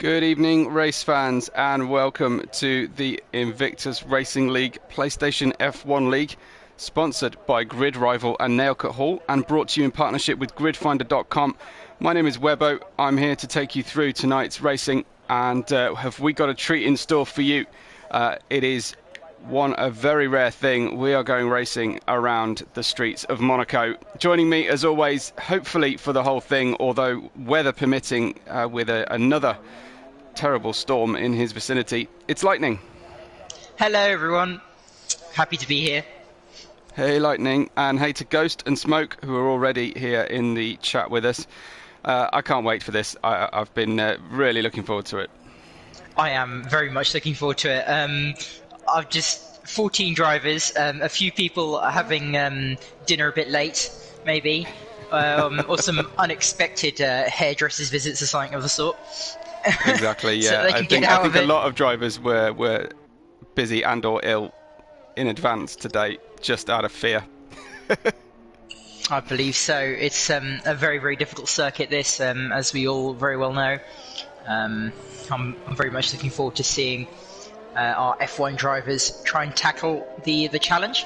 Good evening, race fans, and welcome to the Invictus Racing League PlayStation F1 League, sponsored by Grid Rival and Nailcut Hall, and brought to you in partnership with gridfinder.com. My name is Webbo. I'm here to take you through tonight's racing, and have we got a treat in store for you? It is a very rare thing. We are going racing around the streets of Monaco. Joining me, as always, hopefully for the whole thing, although weather permitting, with another terrible storm in his vicinity, it's Lightning. Hello everyone, happy to be here. Hey Lightning, and hey to Ghost and Smoke, who are already here in the chat with us. I can't wait for this. I've been really looking forward to it. I am very much looking forward to it. I've just 14 drivers, a few people are having dinner a bit late, maybe, or some unexpected hairdressers visits or something of the sort. Exactly, yeah. So I think a lot of drivers were busy and or ill in advance today, just out of fear. I believe so. It's a very, very difficult circuit, this, as we all very well know. I'm very much looking forward to seeing our F1 drivers try and tackle the challenge.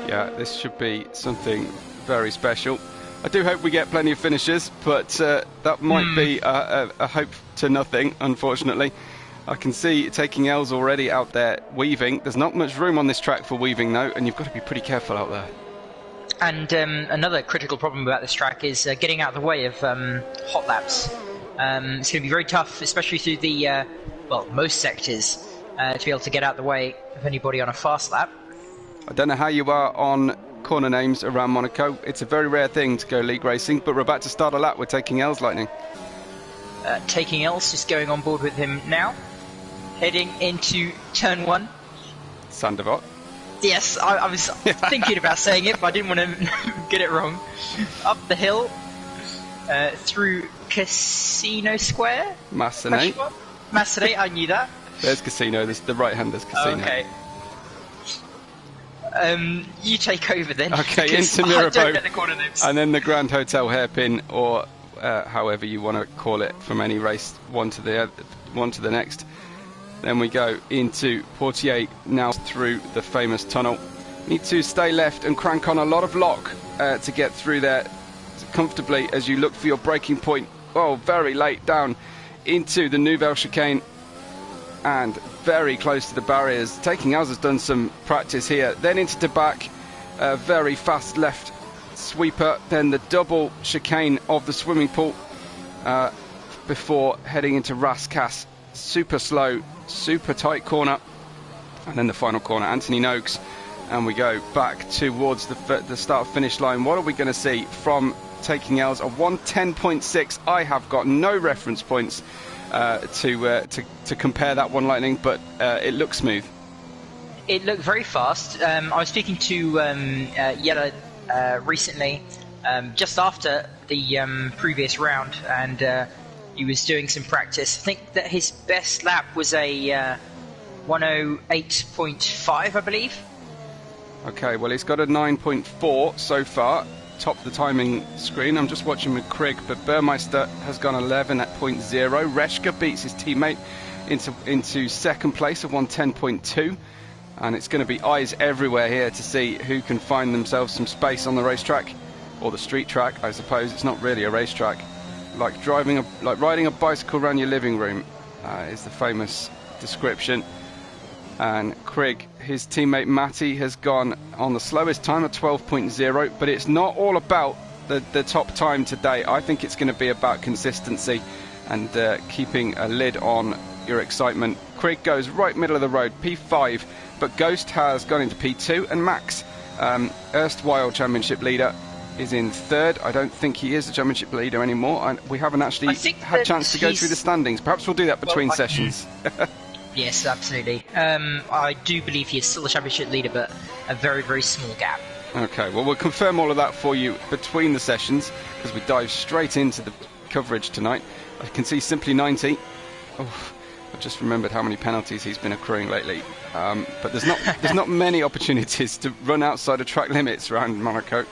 Yeah, this should be something very special. I do hope we get plenty of finishers, but that might be a hope to nothing, unfortunately. I can see Taking L's already out there weaving. There's not much room on this track for weaving, though, and you've got to be pretty careful out there. And another critical problem about this track is getting out of the way of hot laps. It's going to be very tough, especially through the, most sectors, to be able to get out of the way of anybody on a fast lap. I don't know how you are on corner names around Monaco. It's a very rare thing to go league racing, but we're about to start a lap with Taking L's, Lightning. Taking L's, just going on board with him now. Heading into turn 1. Sandevot. Yes, I was thinking about saying it, but I didn't want to get it wrong. Up the hill, through Casino Square? Massenet. Massenet, I knew that. There's Casino, there's the right-hander's Casino. Okay. You take over then. Okay, into Mirabeau, the and then the Grand Hotel hairpin, or however you want to call it, from any race, one to the next. Then we go into Portier, now through the famous tunnel. Need to stay left and crank on a lot of lock to get through there comfortably as you look for your braking point. Oh, very late down into the Nouvelle chicane and very close to the barriers. Taking L's has done some practice here. Then into the back, very fast left sweeper. Then the double chicane of the swimming pool before heading into Rascasse. Super slow, super tight corner, and then the final corner, Anthony Noakes, and we go back towards the start finish line. What are we going to see from Taking L's? A 1:10.6. I have got no reference points to compare that one, Lightning, but it looks smooth. It looked very fast. I was speaking to Yella recently, just after the previous round, and he was doing some practice. I think that his best lap was a 1:08.5, I believe. Okay, well, he's got a 9.4 so far. Top the timing screen. I'm just watching with Craig, but Burmeister has gone 11.0. Reshka beats his teammate into second place of 1:10.2, and it's going to be eyes everywhere here to see who can find themselves some space on the racetrack, or the street track, I suppose. It's not really a racetrack. Like riding a bicycle around your living room is the famous description. And Craig, his teammate Matty, has gone on the slowest time at 12.0, but it's not all about the top time today. I think it's going to be about consistency and keeping a lid on your excitement. Craig goes right middle of the road, P5, but Ghost has gone into P2, and Max, erstwhile championship leader, is in third. I don't think he is the championship leader anymore, and we haven't actually had a chance to go through the standings. Perhaps we'll do that between sessions. Yes, absolutely. I do believe he is still the championship leader, but a very, very small gap. Okay, well, we'll confirm all of that for you between the sessions, because we dive straight into the coverage tonight. I can see Simply 90. Oh, I've just remembered how many penalties he's been accruing lately. But there's not many opportunities to run outside of track limits around Monaco.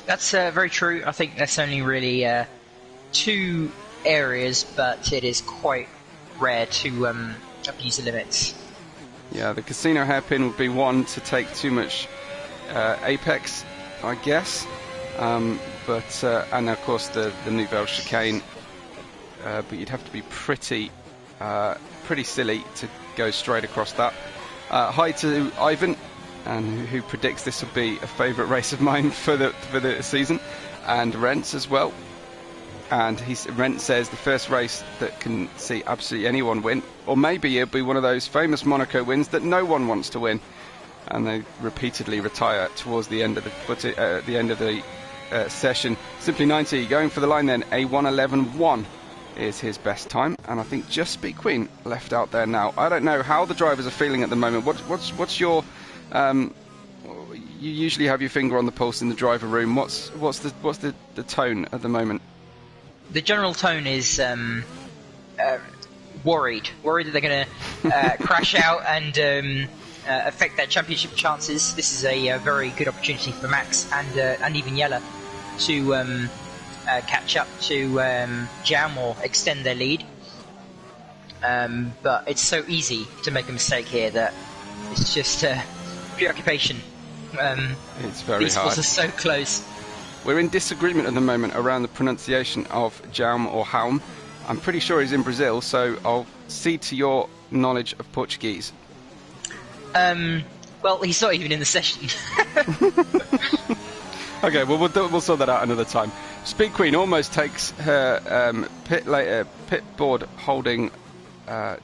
That's very true. I think there's only really two areas, but it is quite rare to abuse the limits. Yeah, the casino hairpin would be one to take too much apex, I guess. But and of course the Nouvelle chicane. But you'd have to be pretty silly to go straight across that. Hi to Ivan, and who predicts this will be a favourite race of mine for the season, and Rents as well. And Rent says the first race that can see absolutely anyone win, or maybe it'll be one of those famous Monaco wins that no one wants to win, and they repeatedly retire towards the end of the session. Simply 90 going for the line then. A 1:11.1 is his best time, and I think just Speed Queen left out there now. I don't know how the drivers are feeling at the moment. What's your you usually have your finger on the pulse in the driver room. What's the tone at the moment? The general tone is worried that they're going to crash out and affect their championship chances. This is a very good opportunity for Max and even Yella to catch up to Jam or extend their lead. But it's so easy to make a mistake here that it's just preoccupation. It's very these hard. balls are so close. We're in disagreement at the moment around the pronunciation of Jam or Helm. I'm pretty sure he's in Brazil, so I'll cede to your knowledge of Portuguese. Well, he's not even in the session. Okay, well, we'll sort that out another time. Speed Queen almost takes her pit board holding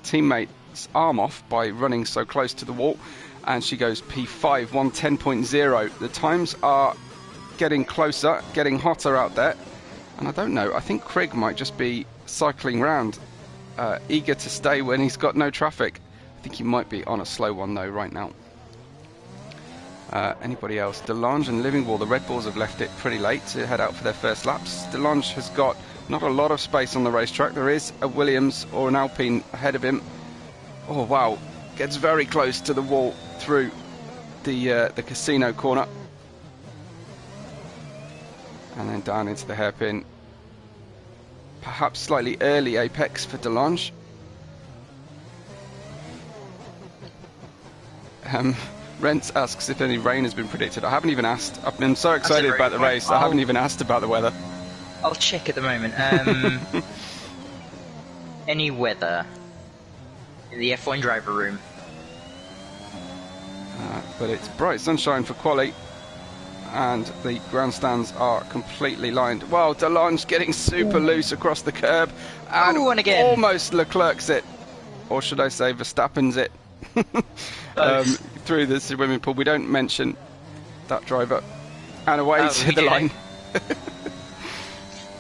teammate's arm off by running so close to the wall, and she goes P5, 1:10.0. The times are getting closer, getting hotter out there, and I don't know, I think Craig might just be cycling round, eager to stay when he's got no traffic. I think he might be on a slow one though right now. Anybody else? Delange and Livingwall, the Red Bulls have left it pretty late to head out for their first laps. Delange has got not a lot of space on the racetrack. There is a Williams or an Alpine ahead of him. Oh wow, gets very close to the wall through the casino corner. And then down into the hairpin. Perhaps slightly early apex for Delange. Rents asks if any rain has been predicted. I haven't even asked. I've been so excited about the race, I haven't even asked about the weather. I'll check at the moment. Any weather in the F1 driver room? But it's bright sunshine for quali, and the grandstands are completely lined. Wow, Delange getting super loose across the curb, and almost Leclerc's it, or should I say Verstappen's it, through the swimming pool. We don't mention that driver, and away to the line.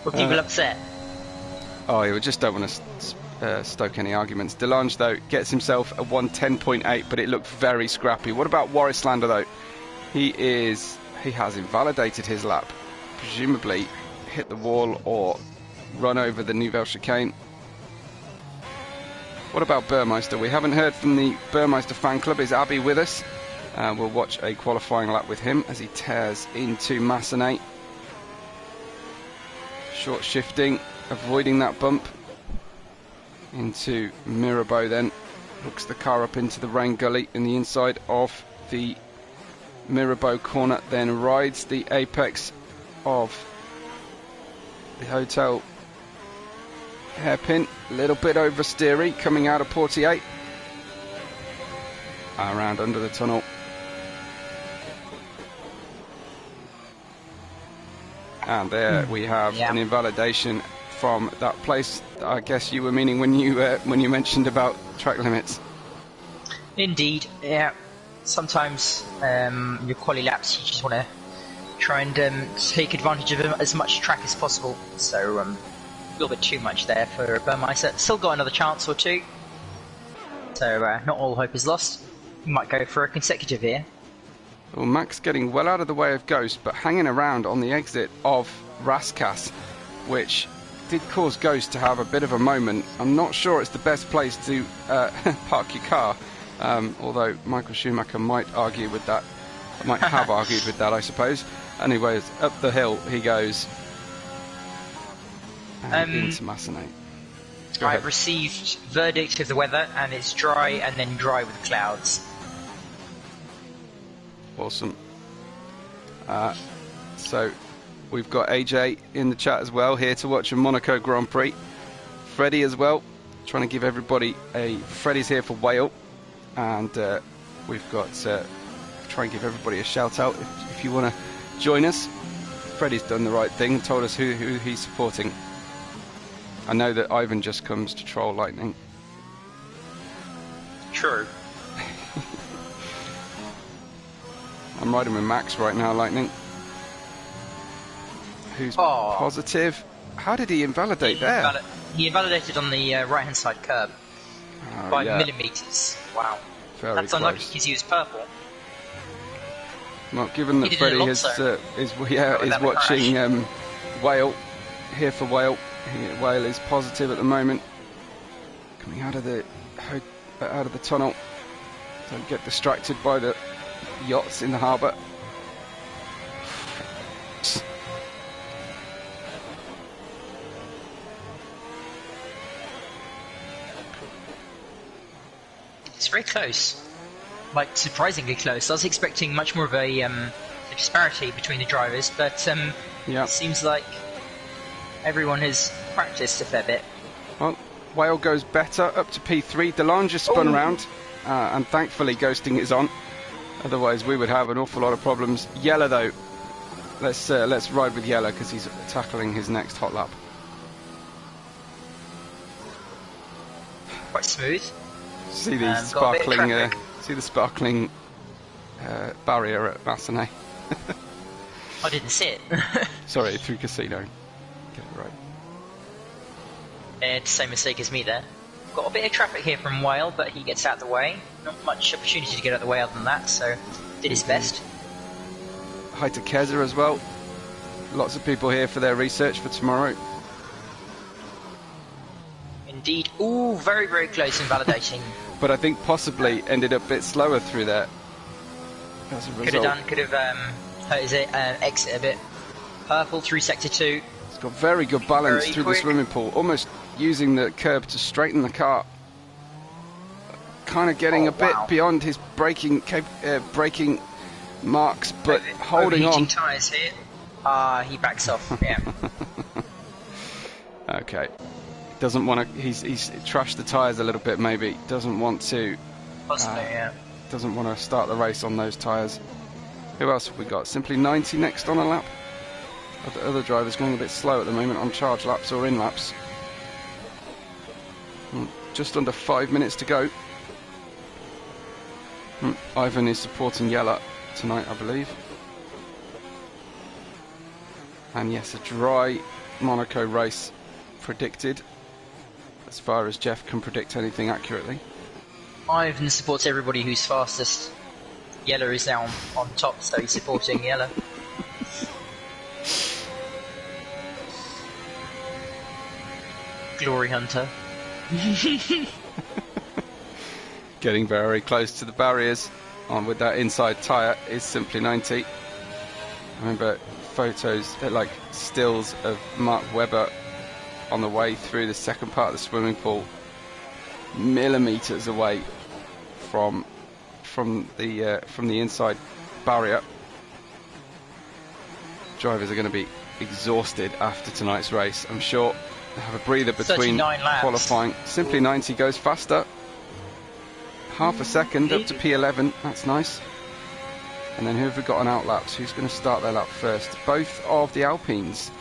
Were people upset? Oh, we just don't want to stoke any arguments. Delange, though, gets himself a 1:10.8, but it looked very scrappy. What about Warrislander, though? He has invalidated his lap. Presumably hit the wall or run over the Nouvelle chicane. What about Burmeister? We haven't heard from the Burmeister fan club. Is Abby with us? We'll watch a qualifying lap with him as he tears into Massenet. Short shifting, avoiding that bump. Into Mirabeau then. Hooks the car up into the rain gully in the inside of the Mirabeau corner, then rides the apex of the hotel hairpin, a little bit oversteery coming out of Portier, around under the tunnel, and there we have an invalidation from that place I guess you were meaning when you mentioned about track limits. Indeed, yeah. Sometimes your quali laps you just want to try and take advantage of as much track as possible. So a little bit too much there for Burmeister. Still got another chance or two. So not all hope is lost. You might go for a consecutive here. Well, Max getting well out of the way of Ghost, but hanging around on the exit of Raskas, which did cause Ghost to have a bit of a moment. I'm not sure it's the best place to park your car. Although Michael Schumacher might argue with that, might have argued with that, I suppose. Anyways, up the hill he goes. and into Massenet. I've received verdict of the weather, and it's dry and then dry with clouds. Awesome. So we've got AJ in the chat as well, here to watch a Monaco Grand Prix. Freddie as well, trying to give everybody Freddie's here for Wales, and we've got try and give everybody a shout out if you want to join us. Freddie's done the right thing and told us who he's supporting. I know that Ivan just comes to troll Lightning. True. I'm riding with Max right now, Lightning. Who's positive? How did he invalidate there? He invalidated on the right-hand side curb by millimetres. Wow. That's unlucky because he was purple. Well, given that Freddie is watching Whale, here for Whale. Whale is positive at the moment. Coming out of the tunnel. Don't get distracted by the yachts in the harbour. It's very close. Like, surprisingly close. I was expecting much more of a disparity between the drivers, but it seems like everyone has practiced a fair bit. Well, Whale goes better up to P3. Delange just spun around, and thankfully ghosting is on. Otherwise, we would have an awful lot of problems. Yeller, though, let's ride with Yeller because he's tackling his next hot lap. Quite smooth. See the sparkling. See the sparkling barrier at Massenet. I didn't see it. Sorry, through Casino. Get it right. It's the same mistake as me there. Got a bit of traffic here from Whale, but he gets out of the way. Not much opportunity to get out of the way other than that, so did his best. Hi to Keza as well. Lots of people here for their research for tomorrow. Indeed. Ooh, very, very close in validating. But I think possibly ended up a bit slower through there. As a result. Could have hurt his exit a bit. Purple through sector 2. It's got very good balance through the swimming pool. Almost using the curb to straighten the car. Kind of getting a bit beyond his braking marks, but holding on. Tyres here. He backs off. Yeah. Okay. Doesn't want to. He's trashed the tyres a little bit. Maybe doesn't want to. Possibly, yeah. Doesn't want to start the race on those tyres. Who else have we got? Simply 90 next on a lap. Other drivers going a bit slow at the moment on charge laps or in laps. Just under 5 minutes to go. Ivan is supporting Yeller tonight, I believe. And yes, a dry Monaco race predicted, as far as Jeff can predict anything accurately. Ivan supports everybody who's fastest. Yeller is now on top, so he's supporting Yeller. Glory Hunter. Getting very close to the barriers on with that inside tyre is Simply 90. I remember photos, like stills of Mark Webber on the way through the second part of the swimming pool, millimetres away from the inside barrier. Drivers are going to be exhausted after tonight's race, I'm sure. Have a breather between qualifying. Simply 90 goes faster. Half a second up to P11. That's nice. And then who have we got on out laps? Who's going to start their lap first? Both of the Alpines.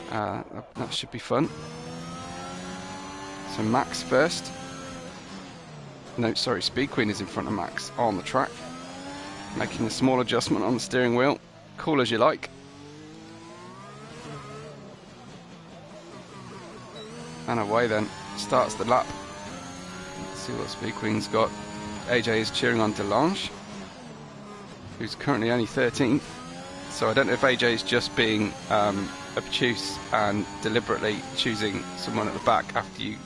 That should be fun. So Max first. No, sorry, Speed Queen is in front of Max on the track. Making a small adjustment on the steering wheel. Cool as you like. And away then. Starts the lap. Let's see what Speed Queen's got. AJ is cheering on Delange, who's currently only 13th. So I don't know if AJ is just being obtuse and deliberately choosing someone at the back after you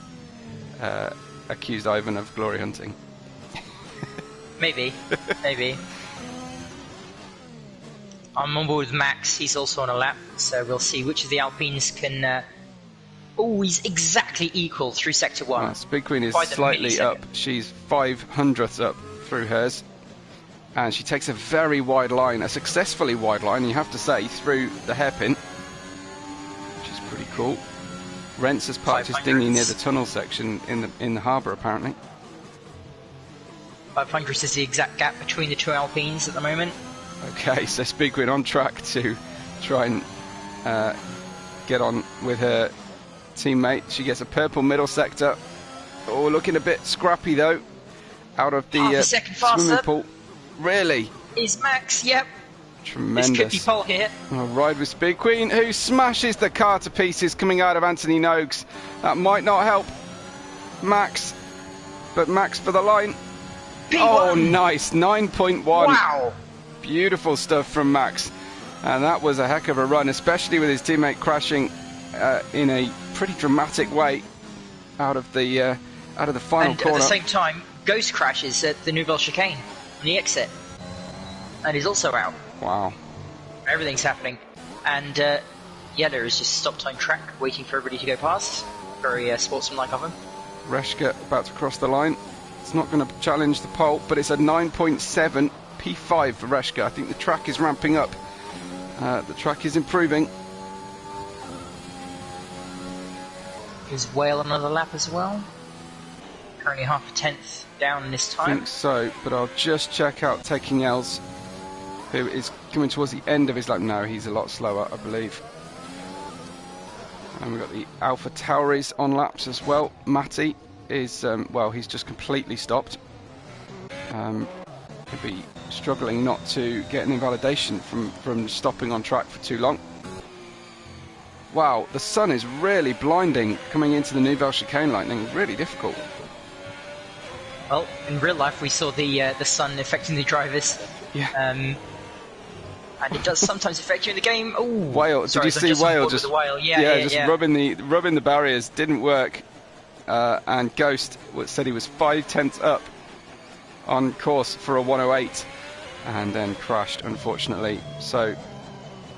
accused Ivan of glory hunting. Maybe. I'm on board with Max. He's also on a lap, so we'll see which of the Alpines can Oh, he's exactly equal through sector 1. Speed Queen is By the slightly up. millisecond. She's 500ths up through hers. And she takes a very wide line, a successfully wide line, you have to say, through the hairpin, which is pretty cool. Rents has parked his dinghy near the tunnel section in the harbour, apparently. 500 is the exact gap between the two Alpines at the moment. Okay, so Speed Queen on track to try and get on with her teammate. She gets a purple middle sector. Oh, looking a bit scrappy though, out of the Half a second faster. swimming pool. Really? Is Max, yep. Tremendous. This could be pole here. A ride with Speed Queen, who smashes the car to pieces coming out of Anthony Noakes. That might not help Max, but Max for the line. P1. Oh, nice. 9.1. Wow. Beautiful stuff from Max. And that was a heck of a run, especially with his teammate crashing in a pretty dramatic way out of the final corner. At the same time, Ghost crashes at the Nouvelle Chicane on the exit, and he's also out. Wow. Everything's happening, and Yeller is just stopped on track, waiting for everybody to go past. Very sportsmanlike of him. Reshka about to cross the line. It's not going to challenge the pole, but it's a 9.7 P5 for Reshka. I think the track is ramping up. The track is improving. Is Whale another lap as well? Currently half a tenth down in this time. I think so, but I'll just check out Taking L's, who is coming towards the end of his lap. No, he's a lot slower, I believe. And we've got the Alpha Tauris on laps as well. Matty is, well, he's just completely stopped. He'll be struggling not to get an invalidation from stopping on track for too long. Wow, the sun is really blinding coming into the Nouvelle Chicane lightning. Really difficult. Well, in real life we saw the sun affecting the drivers. Yeah. And it does sometimes affect you in the game. Oh, Whale! Did you see Whale just? Rubbing the barriers didn't work. And Ghost said he was 5 tenths up on course for a 108, and then crashed, unfortunately. So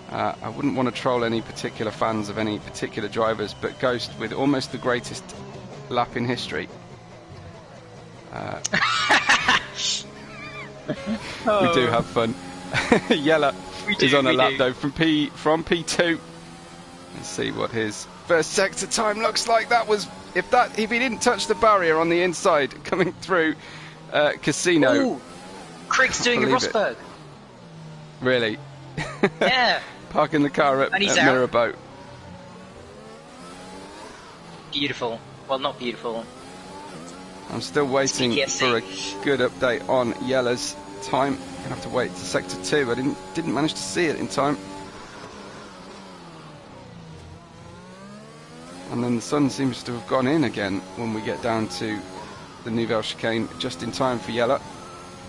I wouldn't want to troll any particular fans of any particular drivers, but Ghost, with almost the greatest lap in history. We do have fun. Yeller is on a lap though from P2. Let's see what his first sector time looks like. That was if he didn't touch the barrier on the inside coming through Casino. Ooh, Craig's doing a Rosberg. Really? Yeah. Parking the car at Mirabeau. Beautiful. Well, not beautiful. I'm still waiting for a good update on Yeller's time. Gonna have to wait to sector 2. I didn't manage to see it in time. And then the sun seems to have gone in again when we get down to the Nouvelle Chicane, just in time for Yeller.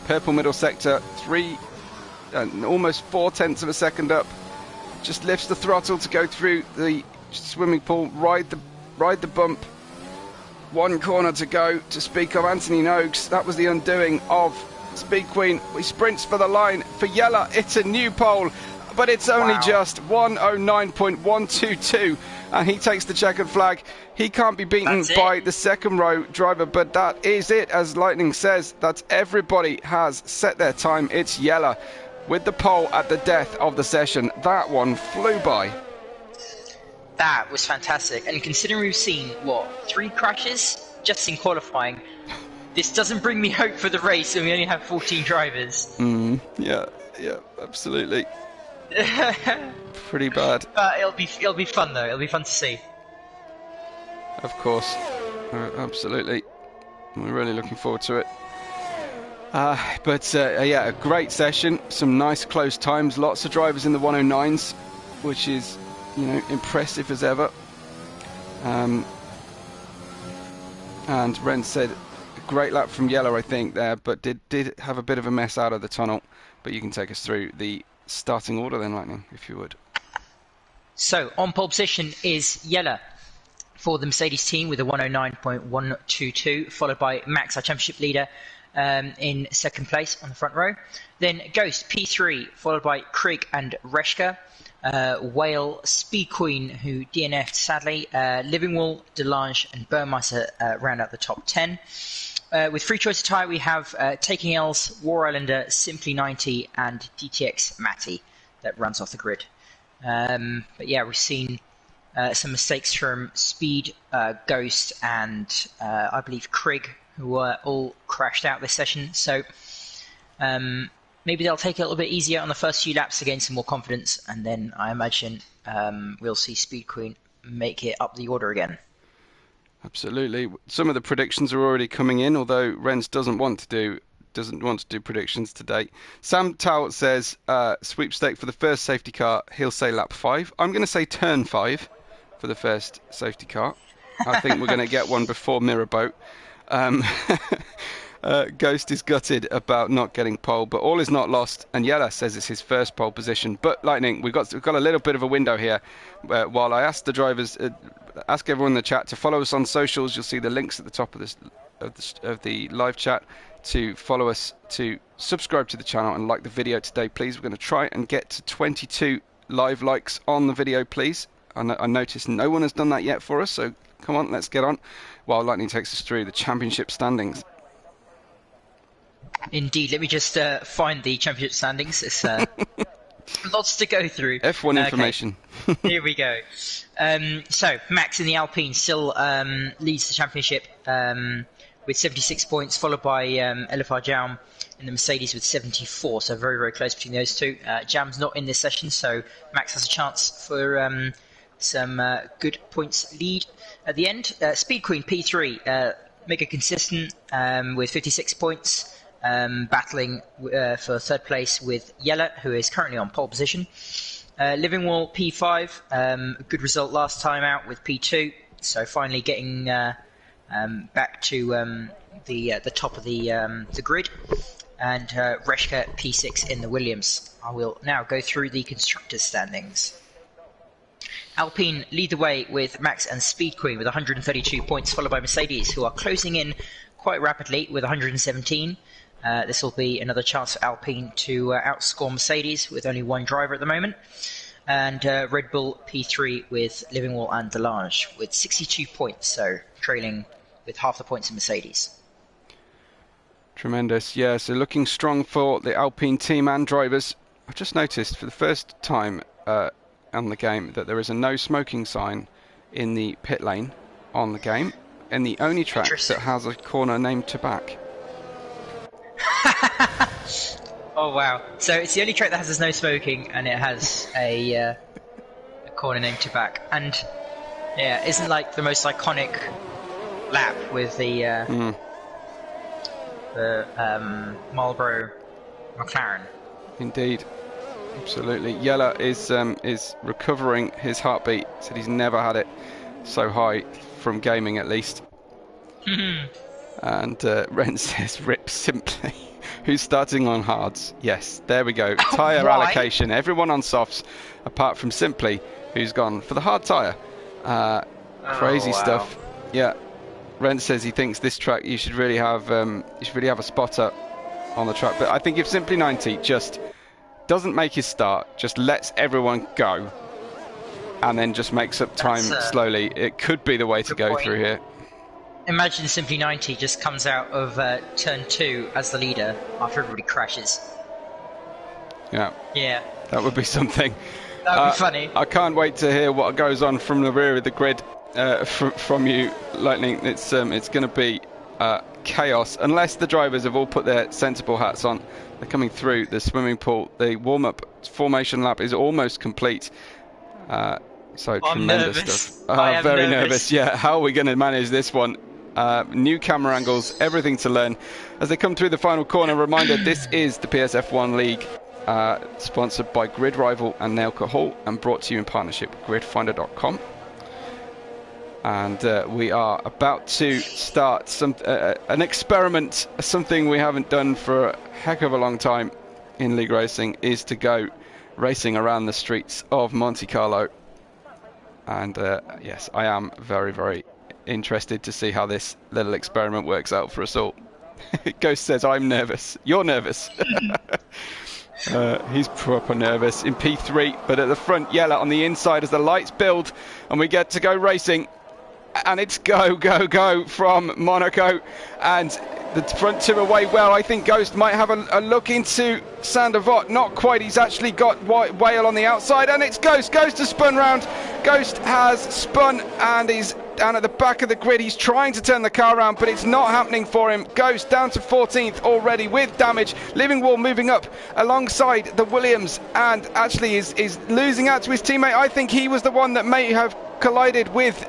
Purple middle sector, almost 4 tenths of a second up. Just lifts the throttle to go through the swimming pool, ride the bump. 1 corner to go to speak of Anthony Noakes. That was the undoing of Speed Queen. He sprints for the line. For Yeller, it's a new pole, but it's only just 109.122, and he takes the checkered flag. He can't be beaten by the second row driver, but that is it. As Lightning says, that everybody has set their time. It's Yeller with the pole at the death of the session. That one flew by. That was fantastic, and considering we've seen, 3 crashes just in qualifying, this doesn't bring me hope for the race, and we only have 14 drivers. Yeah, absolutely. Pretty bad. But it'll be fun though. It'll be fun to see. Of course, absolutely. We're really looking forward to it. Yeah, a great session. Some nice close times. Lots of drivers in the 109s, which is, impressive as ever. And Ren said a great lap from Yeller, I think, there, but did have a bit of a mess out of the tunnel. But you can take us through the starting order then, Lightning, if you would. So, on pole position is Yeller for the Mercedes team with a 109.122, followed by Max, our championship leader, in second place on the front row. Then Ghost, P3, followed by Krieg and Reshka. Whale, Speed Queen, who DNF'd sadly. Livingwall, Delange, and Burmeister round out the top 10. With free choice attire, we have Taking L's, War Islander, Simply 90, and DTX Matty that runs off the grid. But yeah, we've seen some mistakes from Speed, Ghost, and I believe Krig, who were all crashed out this session. So maybe they'll take it a little bit easier on the first few laps to gain some more confidence, and then I imagine we'll see Speed Queen make it up the order again. Absolutely. Some of the predictions are already coming in, although Renz doesn't want to do predictions today. Sam Towell says sweepstake for the first safety car. He'll say lap 5. I'm going to say turn 5 for the first safety car. I think we're going to get one before Mirrorboat. Ghost is gutted about not getting pole, but all is not lost. And Yella says it's his first pole position. But Lightning, we've got a little bit of a window here. While I ask the drivers, ask everyone in the chat to follow us on socials. You'll see the links at the top of the live chat to follow us, to subscribe to the channel and like the video today, please. We're going to try and get to 22 live likes on the video, please. I noticed no one has done that yet for us, so come on, let's get on while Lightning takes us through the championship standings. Indeed, let me just find the championship standings. It's lots to go through. F1 information. Okay. Here we go. So Max in the Alpine still leads the championship with 76 points, followed by Elifar Jaum in the Mercedes with 74. So very, very close between those two. Jaum's not in this session, so Max has a chance for some good points lead at the end. Speed Queen P3, mega consistent with 56 points. Battling for third place with Yella, who is currently on pole position. Livingwall P5, good result last time out with P2, so finally getting back to the top of the grid. And Reshka P6 in the Williams. I will now go through the constructors' standings. Alpine lead the way with Max and Speed Queen with 132 points, followed by Mercedes, who are closing in quite rapidly with 117. This will be another chance for Alpine to outscore Mercedes with only one driver at the moment. And Red Bull P3 with Livingwall and Delange with 62 points, so trailing with half the points of Mercedes. Tremendous, yeah, so looking strong for the Alpine team and drivers. I've just noticed for the first time on the game that there is a no smoking sign in the pit lane on the game, and the only track that has a corner named Tabac. Oh wow! So it's the only track that has no smoking, and it has a corner named Tabac. And yeah, isn't like the most iconic lap with the Marlboro McLaren. Indeed, absolutely. Yella is recovering his heartbeat. Said he's never had it so high from gaming, at least. And Ren says, "Rip Simply." Who's starting on hards? Yes, there we go. Tyre allocation. Everyone on softs, apart from Simply, who's gone for the hard tyre. Crazy stuff. Yeah. Ren says he thinks this track you should really have a spotter on the track. But I think if Simply 90 just doesn't make his start, just lets everyone go, and then just makes up time slowly, it could be the way to go through here. Imagine Simply 90 just comes out of turn 2 as the leader after everybody crashes. Yeah. Yeah. That would be something. That would be funny. I can't wait to hear what goes on from the rear of the grid from you, Lightning. It's going to be chaos unless the drivers have all put their sensible hats on. They're coming through the swimming pool. The warm-up formation lap is almost complete. So tremendous stuff. Very nervous. Yeah, how are we going to manage this one? New camera angles, everything to learn. As they come through the final corner, reminder, this is the PS F1 League, sponsored by Grid Rival and Nailcut Hall, and brought to you in partnership with gridfinder.com. And we are about to start an experiment, something we haven't done for a heck of a long time in league racing, is to go racing around the streets of Monte Carlo. And yes, I am very, very interested to see how this little experiment works out for us all. Ghost says, I'm nervous. You're nervous. He's proper nervous in P3, but at the front, Yella on the inside as the lights build and we get to go racing. And it's go, go, go from Monaco. And the front two away well. I think Ghost might have a look into Sandervot. Not quite. He's actually got Whale on the outside. And it's Ghost. Ghost has spun round. Ghost has spun and he's down at the back of the grid. He's trying to turn the car around, but it's not happening for him. Ghost down to 14th already with damage. Living Wall moving up alongside the Williams and actually is losing out to his teammate. I think he was the one that may have collided with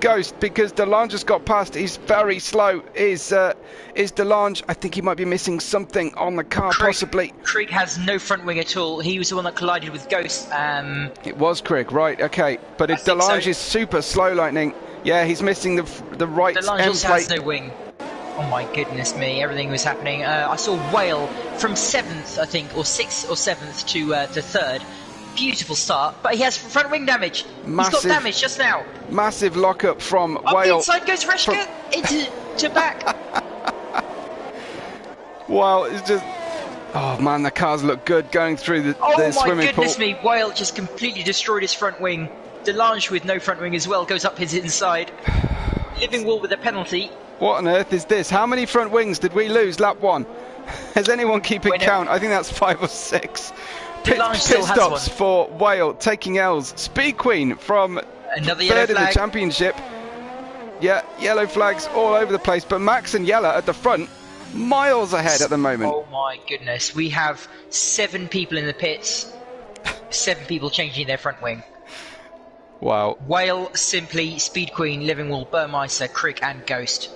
Ghost because Delange just got past. He's very slow. Is Delange? I think he might be missing something on the car, possibly. Krieg has no front wing at all. He was the one that collided with Ghost. It was Krieg, right? Okay, but if Delange is super slow, Lightning. Yeah, he's missing the right end plate. Delange also has no wing. Oh my goodness me! Everything was happening. I saw Whale from 7th, I think, or 6th or 7th to 3rd. Beautiful start, but he has front wing damage. He's got damage just now. Massive lockup from Up Whale. Inside goes Reshka into back. Wow, it's just... Oh man, the cars look good going through the swimming pool. Oh my goodness me, Whale just completely destroyed his front wing. Delange with no front wing as well goes up his inside. Living Wall with a penalty. What on earth is this? How many front wings did we lose lap 1? Has anyone keeping count? I think that's 5 or 6. Pit stops for Whale, taking L's. Speed Queen from another 3rd in the championship. Yeah, yellow flags all over the place, but Max and Yella at the front, miles ahead at the moment. Oh my goodness, we have 7 people in the pits, 7 people changing their front wing. Wow. Whale, Simply, Speed Queen, Living Wall, Burmeister, Krieg and Ghost.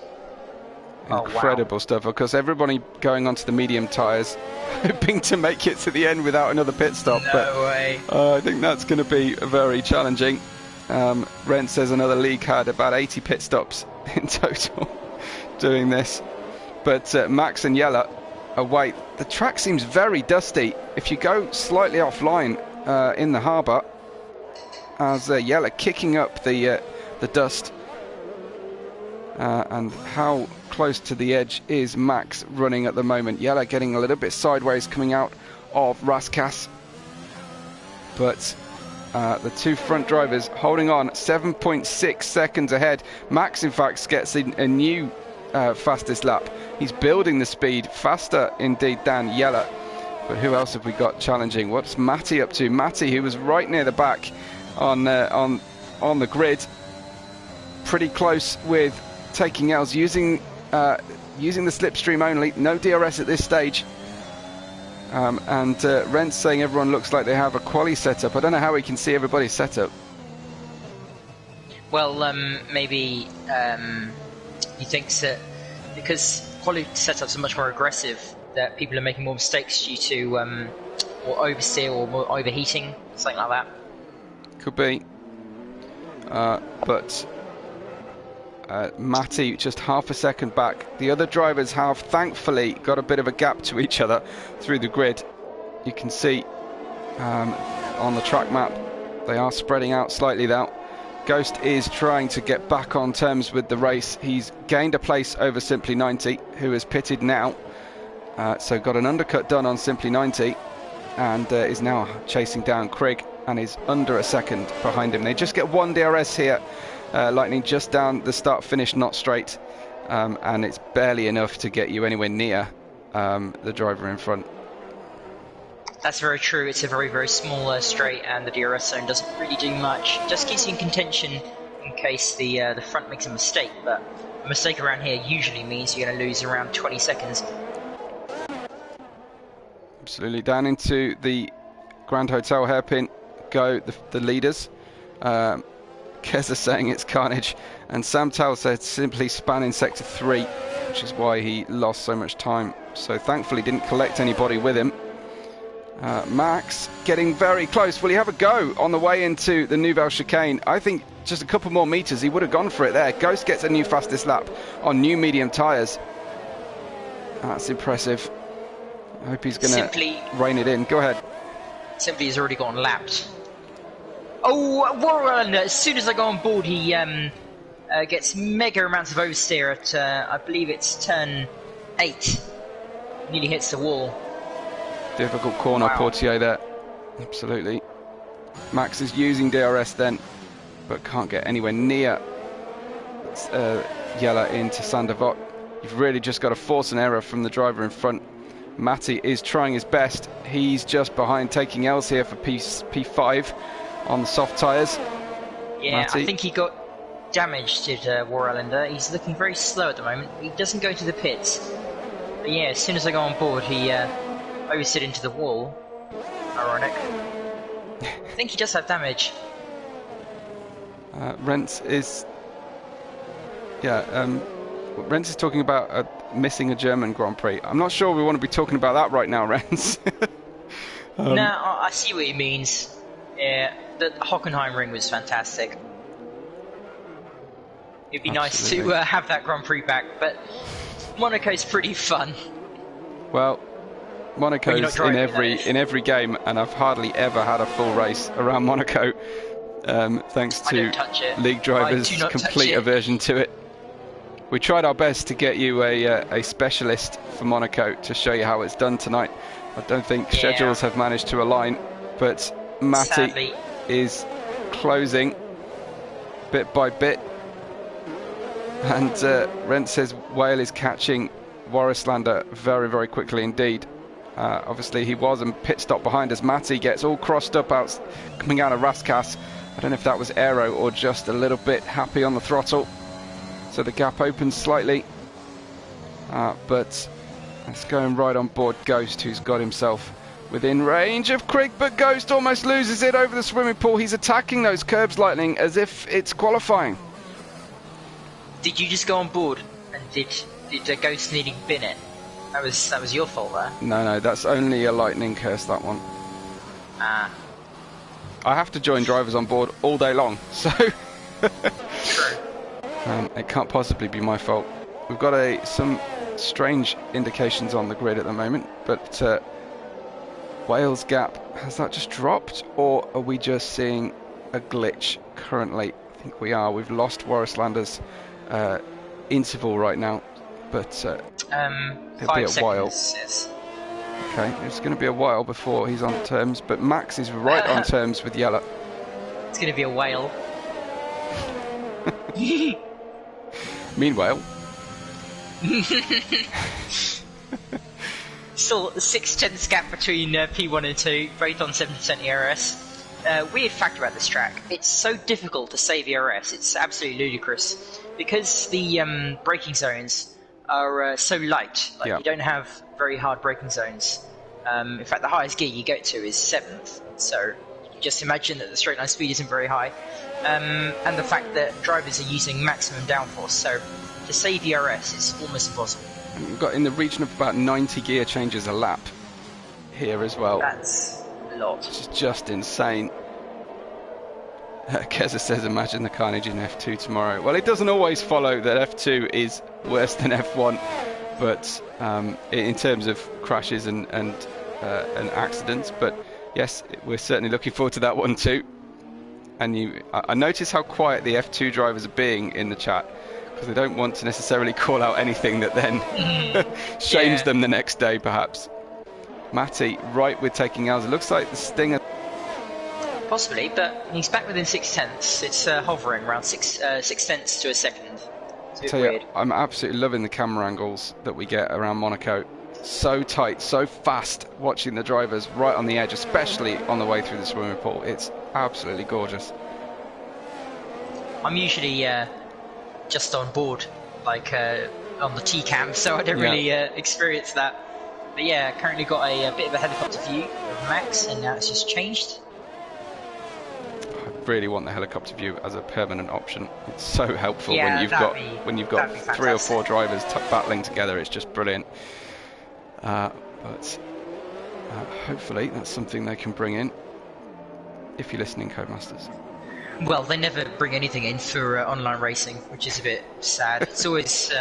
Incredible stuff. Of course, everybody going onto the medium tyres, hoping to make it to the end without another pit stop. No way. I think that's going to be very challenging. Rent says another league had about 80 pit stops in total doing this. But Max and Yella away. The track seems very dusty. If you go slightly offline in the harbour, as Yella kicking up the dust. And how close to the edge is Max running at the moment? Yella getting a little bit sideways coming out of Raskas. But the 2 front drivers holding on 7.6 seconds ahead. Max, in fact, gets a new fastest lap. He's building the speed faster indeed than Yella. But who else have we got challenging? What's Matty up to? Matty, who was right near the back on the grid, pretty close with taking L's, using the slipstream only, no DRS at this stage. And Rent's saying everyone looks like they have a quali setup. I don't know how we can see everybody's setup. Well, maybe he thinks that because quali setups are much more aggressive, that people are making more mistakes due to or oversteer or more overheating, something like that. Could be. But Matty just half a second back. The other drivers have thankfully got a bit of a gap to each other through the grid. You can see on the track map they are spreading out slightly now. Ghost is trying to get back on terms with the race. He's gained a place over Simply 90, who is pitted now. So got an undercut done on Simply 90 and is now chasing down Krieg and is under a second behind him. They just get 1 DRS here. Lightning just down the start-finish, not straight, and it's barely enough to get you anywhere near the driver in front. That's very true. It's a very, very small straight, and the DRS zone doesn't really do much. Just keeps you in contention in case the front makes a mistake, but a mistake around here usually means you're going to lose around 20 seconds. Absolutely. Down into the Grand Hotel hairpin go the leaders. Keza saying it's carnage, and Sam Tal said simply spanning sector 3, which is why he lost so much time. So thankfully didn't collect anybody with him. Max getting very close. Will he have a go on the way into the Nouvelle chicane? I think just a couple more meters he would have gone for it there. Ghost gets a new fastest lap on new medium tyres. That's impressive. I hope he's going to rein it in. Go ahead. Simply has already gotten lapped. Oh, Warren! As soon as I go on board, he gets mega amounts of oversteer at, I believe it's turn 8. Nearly hits the wall. Difficult corner, Wow. Portier there. Absolutely. Max is using DRS then, but can't get anywhere near Jelle into Sandervoort. You've really just got to force an error from the driver in front. Matti is trying his best. He's just behind, taking L's here for P5 on the soft tyres. Yeah, Matti. I think he got damaged, did Warlander. He's looking very slow at the moment. He doesn't go to the pits. But yeah, as soon as I go on board, he overstood into the wall. Ironic. I think he does have damage. Rents is... Yeah, Rents is talking about missing a German Grand Prix. I'm not sure we want to be talking about that right now, Rents. No, I see what he means. Yeah, the Hockenheim ring was fantastic. It'd be nice to have that Grand Prix back, but Monaco's pretty fun. Well, Monaco's in every game, and I've hardly ever had a full race around Monaco, thanks to League drivers' complete aversion to it. We tried our best to get you a specialist for Monaco to show you how it's done tonight. I don't think schedules have managed to align, but Matti is closing bit by bit. And Rent says Whale is catching Warrislander very, very quickly indeed. Obviously he was a pit stop behind as Matti gets all crossed up coming out of Raskas. I don't know if that was aero or just a little bit happy on the throttle. So the gap opens slightly. But it's going right on board Ghost, who's got himself within range of Krieg, but Ghost almost loses it over the swimming pool. He's attacking those curbs, Lightning, as if it's qualifying. Did you just go on board and did Ghost nearly bin it? That was your fault there. No, that's only a Lightning curse, that one. Ah. I have to join drivers on board all day long, so True. It can't possibly be my fault. We've got some strange indications on the grid at the moment, but Wales gap, has that just dropped, or are we just seeing a glitch currently? I think we are. We've lost Warrislander's interval right now, but it'll be a while. Yes. Okay, it's going to be a while before he's on terms, but Max is right on terms with Jelle. It's going to be a whale. Meanwhile, still 6/10 gap between P1 and 2, both on 7% ERS. Weird fact about this track, it's so difficult to save ERS, it's absolutely ludicrous. Because the braking zones are so light, you don't have very hard braking zones. In fact, the highest gear you get to is 7th, so just imagine that the straight line speed isn't very high. And the fact that drivers are using maximum downforce, so to save ERS is almost impossible. We've got in the region of about 90 gear changes a lap here as well. That's a lot. Which is just insane. Keza says, imagine the carnage in F2 tomorrow. Well, it doesn't always follow that F2 is worse than F1, but in terms of crashes and accidents. But yes, we're certainly looking forward to that one too. And I notice how quiet the F2 drivers are being in the chat, because they don't want to necessarily call out anything that then shames them the next day, perhaps. Matti, right with taking L's. It looks like the Stinger. Possibly, but he's back within 6/10. It's hovering around 6/10 to a second. It's a bit weird. I'm absolutely loving the camera angles that we get around Monaco. So tight, so fast, watching the drivers right on the edge, especially on the way through the swimming pool. It's absolutely gorgeous. I'm usually just on board, like on the T-cam, so I don't really experience that. But yeah, currently got a bit of a helicopter view of Max, and now it's just changed. I really want the helicopter view as a permanent option. It's so helpful when you've got 3 or 4 drivers battling together. It's just brilliant. But hopefully that's something they can bring in, if you're listening, Codemasters. Well, they never bring anything in for online racing, which is a bit sad. It's always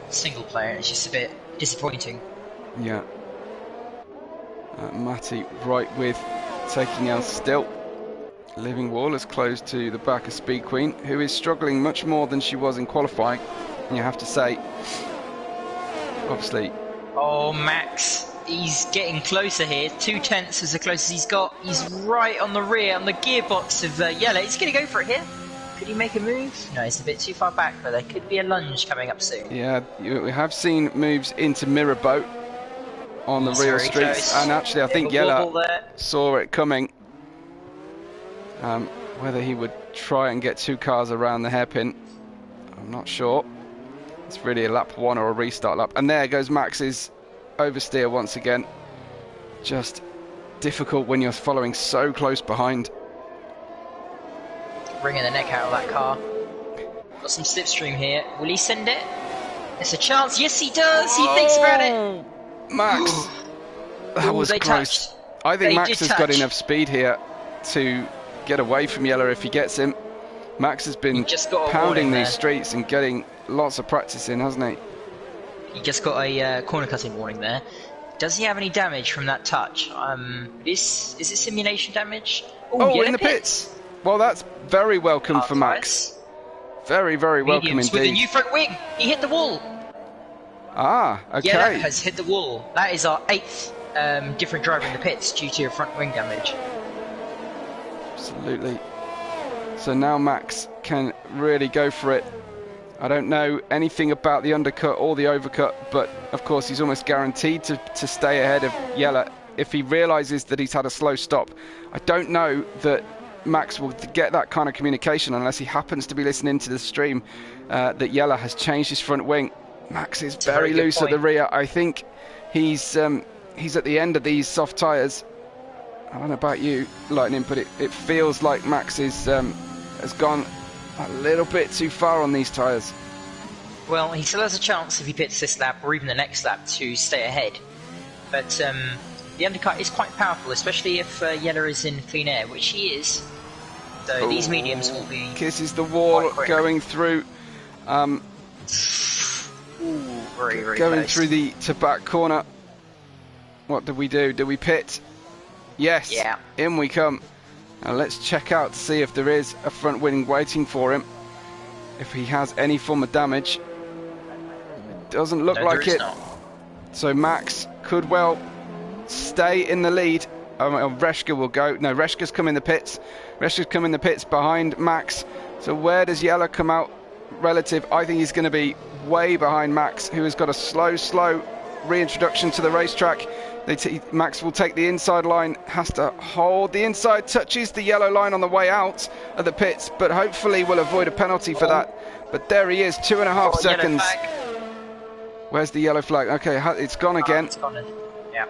single player, and it's just a bit disappointing. Yeah. Matti right with taking out still. Living Wall is close to the back of Speed Queen, who is struggling much more than she was in qualifying. And you have to say, obviously... Oh, Max. he's getting closer here. 2/10 is the closest he's got. He's right on the rear, on the gearbox of Yellow. He's going to go for it here. Could he make a move? No, he's a bit too far back, but there could be a lunge coming up soon. Yeah, we have seen moves into mirror boat on the real streets, and actually I think Yellow saw it coming. Whether he would try and get 2 cars around the hairpin, I'm not sure. It's really a lap 1 or a restart lap. And there goes Max's oversteer once again. Just difficult when you're following so close behind. Wringing the neck out of that car. Got some slipstream here. Will he send it? It's a chance. Yes, he does. He thinks about it. Max. That was close. I think Max has got enough speed here to get away from Yellow if he gets him. Max has been pounding these streets and getting lots of practice in, hasn't he? He just got a corner cutting warning there. Does he have any damage from that touch? Is it simulation damage? Oh, in the pits. Well, that's very welcome for Max. Very, very welcome indeed. With a new front wing. He hit the wall. Ah, okay. Yeah, that has hit the wall. That is our 8th different driver in the pits due to front wing damage. Absolutely. So now Max can really go for it. I don't know anything about the undercut or the overcut, but of course he's almost guaranteed to stay ahead of Yella if he realises that he's had a slow stop. I don't know that Max will get that kind of communication unless he happens to be listening to the stream that Yella has changed his front wing. Max is very loose at the rear. I think he's at the end of these soft tyres. I don't know about you, Lightning, but it feels like Max has gone a little bit too far on these tyres. Well, he still has a chance if he pits this lap or even the next lap to stay ahead. But the undercut is quite powerful, especially if Yellow is in clean air, which he is. So these mediums will be... Kisses the wall, going through... very, very going close. through the to-back corner. What do we do? Do we pit? Yes. Yeah. In we come. Now let's check out to see if there is a front wing waiting for him. If he has any form of damage. It doesn't look like it. Not. So Max could well stay in the lead. Reshka will go. No, Reshka's come in the pits. Reshka's come in the pits behind Max. So where does Yella come out relative? I think he's going to be way behind Max, who has got a slow reintroduction to the racetrack. Max will take the inside line, has to hold the inside, touches the yellow line on the way out of the pits, but hopefully will avoid a penalty for that. But there he is, 2.5 seconds. Where's the yellow flag? Okay, it's gone again. It's gone. Yeah.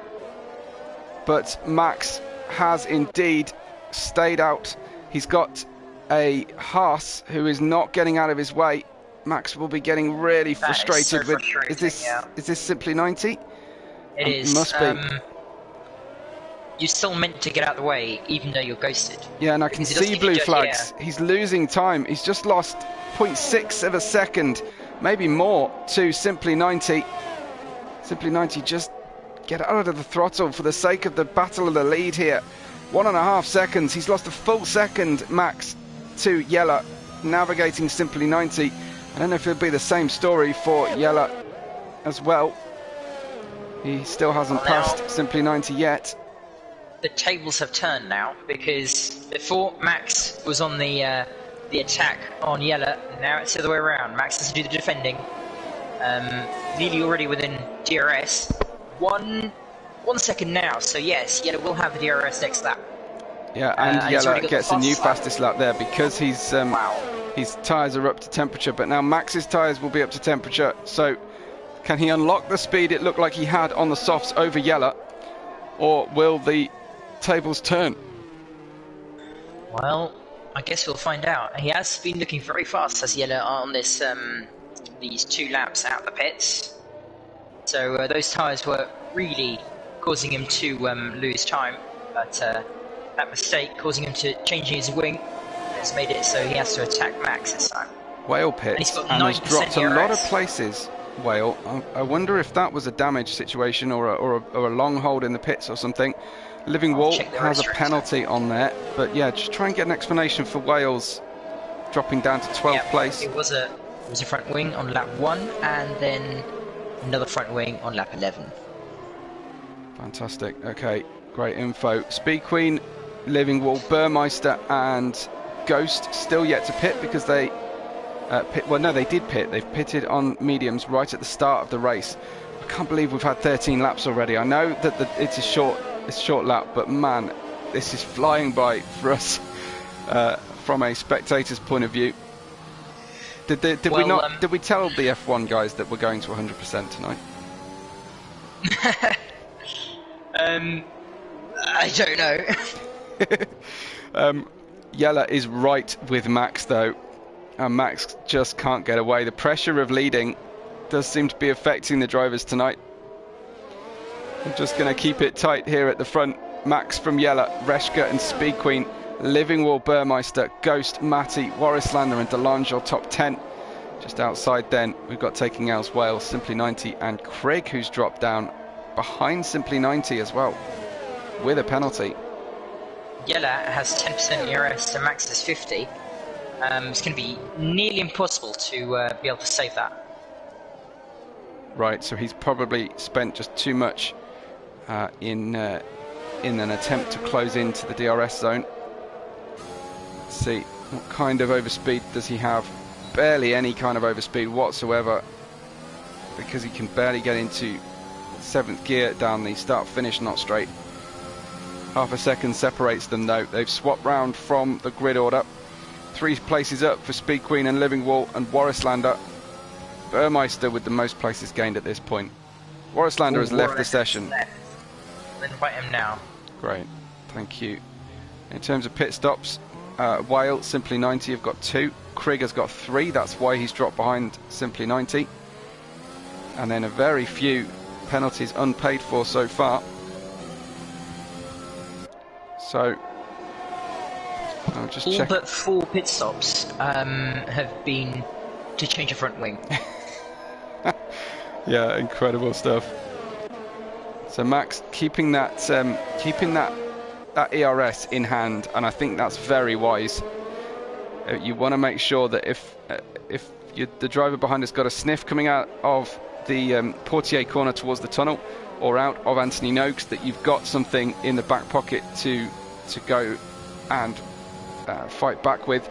But Max has indeed stayed out. He's got a Haas who is not getting out of his way. Max will be getting really frustrated with. Is this simply 90? It is. Must be. You're still meant to get out of the way, even though you're ghosted. Yeah, and I can see blue flags. Yeah. He's losing time. He's just lost 0.6 of a second, maybe more, to Simply 90. Simply 90, just get out of the throttle for the sake of the battle of the lead here. 1.5 seconds. He's lost a full second, Max, to Yella, navigating Simply 90. I don't know if it'll be the same story for Yella as well. He still hasn't passed Simply 90 yet. The tables have turned now, because before Max was on the attack on Yella, now it's the other way around. Max has to do the defending. Nearly already within DRS. One second now, so yes, Yella will have the DRS next lap. Yeah, and Yella gets a new fastest lap there because his tyres are up to temperature, but now Max's tyres will be up to temperature, so can he unlock the speed it looked like he had on the softs over Yella, or will the tables turn? Well, I guess we'll find out. He has been looking very fast as Yella on this these 2 laps out the pits, so those tyres were really causing him to lose time, but that mistake causing him to changing his wing has made it so he has to attack Max this time. Whale pits and has dropped a lot of places. Whale, I wonder if that was a damage situation or a long hold in the pits or something. Living Wall has a penalty on there, but yeah, just try and get an explanation for Wales dropping down to 12th place. It was a front wing on lap 1 and then another front wing on lap 11. Fantastic. Okay, great info. Speed Queen, Living Wall, Burmeister and Ghost still yet to pit because they well, no, they did pit. They've pitted on mediums right at the start of the race. I can't believe we've had 13 laps already. I know that it's a short lap, but man, this is flying by for us from a spectator's point of view. Did we tell the F1 guys that we're going to 100% tonight? I don't know. Yella is right with Max though, and Max just can't get away. The pressure of leading does seem to be affecting the drivers tonight. I'm just going to keep it tight here at the front. Max from Yella, Reshka and Speed Queen, Living Wall, Burmeister, Ghost, Matty, Warislander and Delange are top 10. Just outside then, we've got Taking L's Wales, Simply 90 and Craig, who's dropped down behind Simply 90 as well, with a penalty. Yella has 10% ERS and Max is 50. It's going to be nearly impossible to be able to save that. Right, so he's probably spent just too much in an attempt to close into the DRS zone. Let's see, what kind of overspeed does he have? Barely any kind of overspeed whatsoever, because he can barely get into 7th gear down the start-finish not straight. Half a second separates them though. They've swapped round from the grid order. 3 places up for Speed Queen and Living Wall and Warislander. Burmeister with the most places gained at this point. Warislander has left the session. Then invite him now. Great, thank you. In terms of pit stops, Whale, Simply 90 have got 2. Craig has got 3, that's why he's dropped behind Simply 90. And then a very few penalties unpaid for so far. So, I'll just check. All but 4 pit stops have been to change a front wing. Yeah, incredible stuff. So Max keeping that ERS in hand, and I think that's very wise. You want to make sure that if the driver behind has got a sniff coming out of the Portier corner towards the tunnel or out of Anthony Noakes, that you've got something in the back pocket to go and fight back with.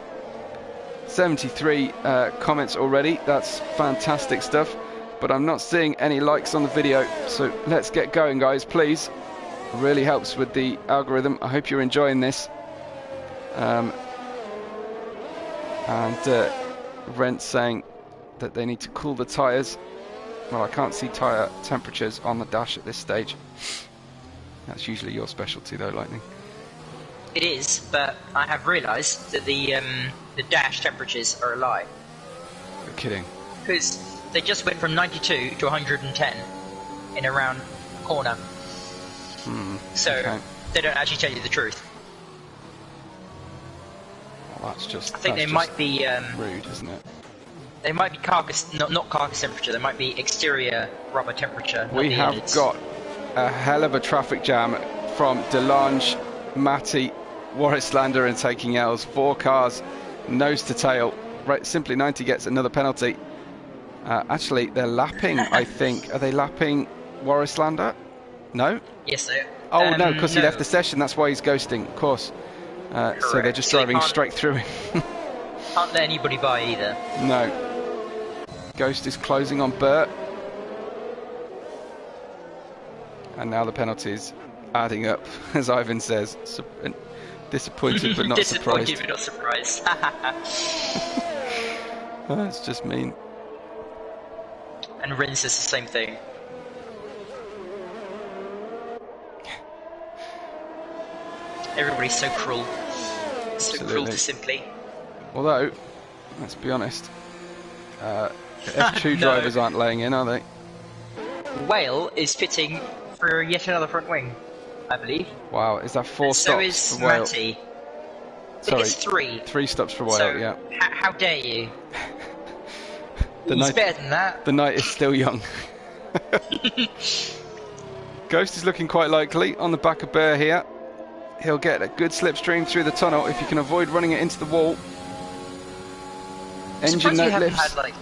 73 comments already. That's fantastic stuff, but I'm not seeing any likes on the video, so let's get going, guys, please. It really helps with the algorithm. I hope you're enjoying this. And Rent's saying that they need to cool the tyres. Well, I can't see tyre temperatures on the dash at this stage. That's usually your specialty though, Lightning. It is, but I have realised that the dash temperatures are a lie. You're kidding. Because they just went from 92 to 110 in a round corner. So okay. They don't actually tell you the truth. Well, that's just. I think they might be rude, isn't it? They might be carcass, not carcass temperature. They might be exterior rubber temperature. We have got a hell of a traffic jam from Delange, Matty, Warislander and Taking L's. 4 cars, nose to tail. Right, Simply 90 gets another penalty. Actually, they're lapping. I think. Are they lapping Warislander? No. Yes, they are. Oh no, because he left the session. That's why he's ghosting. Of course. So they're just driving straight through him. Can't let anybody by either. No. Ghost is closing on Burt. And now the penalties adding up, as Ivan says. Disappointed but not surprised. Disappointed but not surprised. That's just mean. And Rin says the same thing. Everybody's so cruel. So Absolutely. cruel to Simply. Although, let's be honest, F2 drivers aren't laying in, are they? Whale is fitting for yet another front wing, I believe. Wow, is that 4 stops so is for Whale? Matty. Sorry, it's 3. 3 stops for Whale, so, yeah. How dare you? He's better than that. The night is still young. Ghost is looking quite likely on the back of Bear here. He'll get a good slipstream through the tunnel if you can avoid running it into the wall. Engine note haven't lifts. had like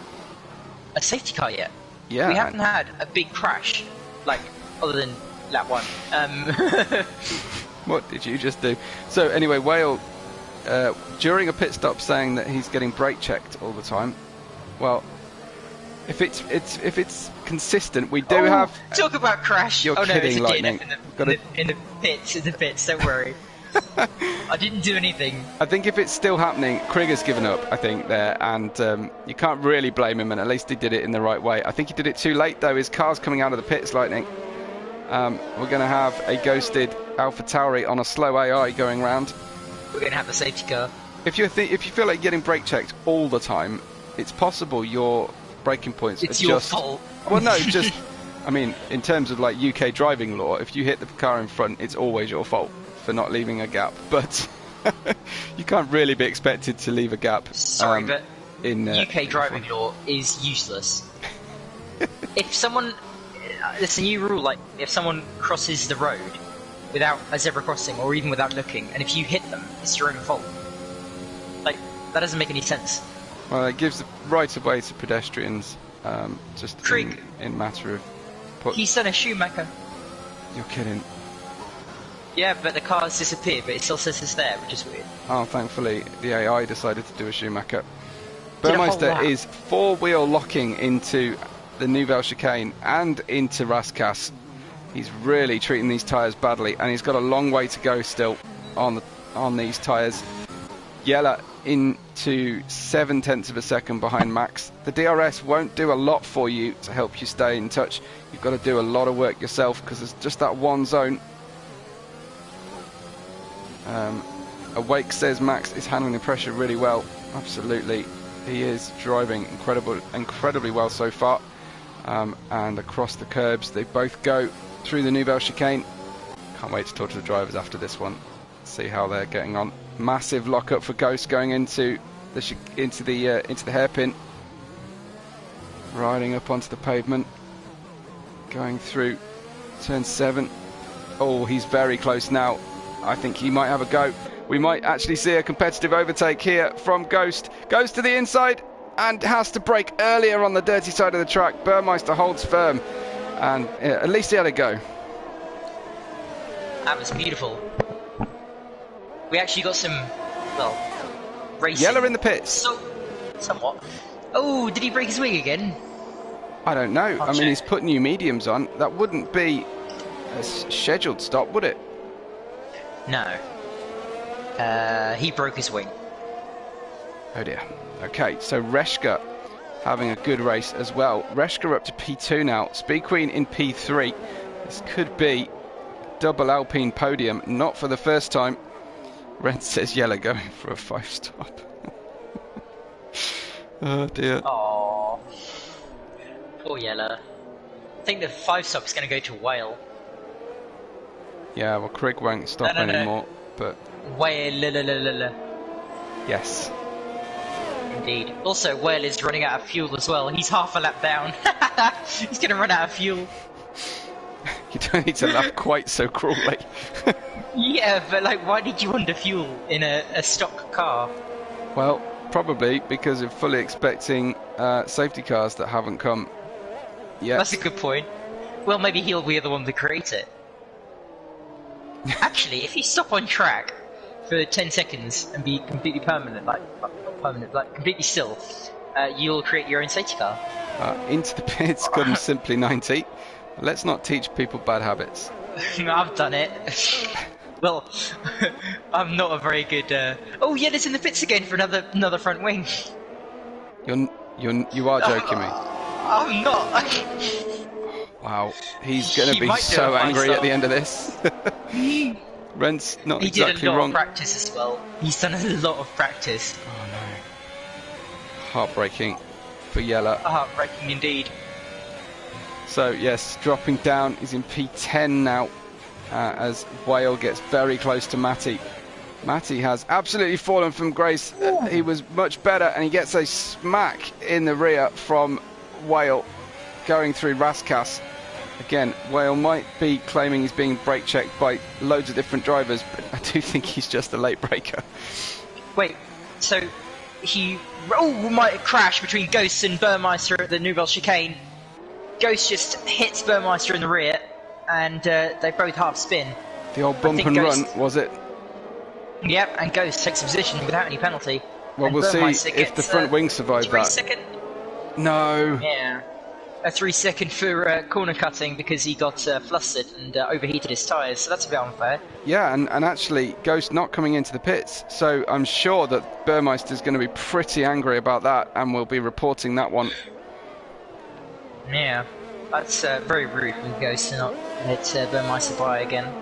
a safety car yet. Yeah. We haven't had a big crash, like other than lap 1. What did you just do? So anyway, Whale, during a pit stop, saying that he's getting brake checked all the time. Well, if it's consistent, we do have. Talk about crash. You're kidding, no, Lightning. In the pits. Don't worry. I didn't do anything. I think if it's still happening, Krieger's given up, I think, there, and you can't really blame him, and at least he did it in the right way. I think he did it too late, though. His car's coming out of the pits, Lightning. We're going to have a ghosted AlphaTauri on a slow AI going round. We're going to have a safety car. If you feel like you're getting brake checked all the time, it's possible your braking points it's are your just... fault. Well, no, just... I mean, in terms of like UK driving law, if you hit the car in front, it's always your fault for not leaving a gap. But you can't really be expected to leave a gap. Sorry, but in UK driving law is useless. If someone... It's a new rule, like, if someone crosses the road without a zebra crossing, or even without looking, and if you hit them, it's your own fault. Like, that doesn't make any sense. Well, it gives the right of way to pedestrians, just in matter of... He's done a Schumacher. You're kidding. Yeah, but the car's disappeared, but it still says it's there, which is weird. Oh, thankfully, the AI decided to do a Schumacher. Burmeister is four-wheel locking into the Nouvelle Chicane and into Rascasse. He's really treating these tyres badly, and he's got a long way to go still on these tyres. Yella into 0.7 of a second behind Max. The DRS won't do a lot for you to help you stay in touch. You've got to do a lot of work yourself because there's just that one zone. Awake says Max is handling the pressure really well. Absolutely, he is driving incredibly well so far. And across the curbs, they both go through the Nouvelle Chicane. Can't wait to talk to the drivers after this one. See how they're getting on. Massive lockup for Ghost going into the hairpin. Riding up onto the pavement. Going through turn 7. Oh, he's very close now. I think he might have a go. We might actually see a competitive overtake here from Ghost. Goes to the inside and has to brake earlier on the dirty side of the track. Burmeister holds firm, and at least he had a go. That was beautiful. We actually got some, well, racing. Yellow in the pits. Somewhat. Oh, did he break his wing again? I don't know. I mean, he's put new mediums on. That wouldn't be a scheduled stop, would it? No. He broke his wing. Oh dear. Okay, so Reshka having a good race as well. Reshka up to P2 now. Speed Queen in P3. This could be double Alpine podium. Not for the first time. Ren says Yella going for a 5-stop. Oh dear. Aww. Poor Yella. I think the 5-stop is going to go to Whale. Yeah, well, Craig won't stop anymore, but... Whale. Yes. Indeed. Also, Whale is running out of fuel as well. He's half a lap down. He's going to run out of fuel. You don't need to laugh quite so cruelly. Yeah, but like, why did you under fuel in a stock car? Well, probably because of fully expecting safety cars that haven't come yet. That's a good point. Well, maybe he'll be the one to create it. Actually, if you stop on track for 10 seconds and be completely permanent, like completely still, you'll create your own safety car. Into the pits comes Simply 90. Let's not teach people bad habits. I've done it. Well, I'm not a very good... Oh, yeah, it's in the pits again for another front wing. You are joking me. I'm not. Wow, he's going to be so angry at the end of this. Rent's not exactly wrong. He did a lot of practice as well. He's done a lot of practice. Oh no. Heartbreaking for Yella. Heartbreaking indeed. So yes, dropping down. He's in P10 now as Whale gets very close to Matty. Matty has absolutely fallen from grace. He was much better, and he gets a smack in the rear from Whale going through Rascasse. Again, Whale might be claiming he's being brake checked by loads of different drivers, but I do think he's just a late breaker. Wait, so he might crash between Ghost and Burmeister at the Nouvelle Chicane. Ghost just hits Burmeister in the rear, and they both half spin. The old bump and run, was it? Yep, and Ghost takes a position without any penalty. Well, we'll see if the front wing survive that. 3-second. No. Yeah. A 3-second for corner cutting because he got flustered and overheated his tyres, so that's a bit unfair. Yeah, and actually Ghost not coming into the pits, so I'm sure that Burmeister's going to be pretty angry about that, and we'll be reporting that one. Yeah, that's very rude from Ghost to not let Burmeister by again.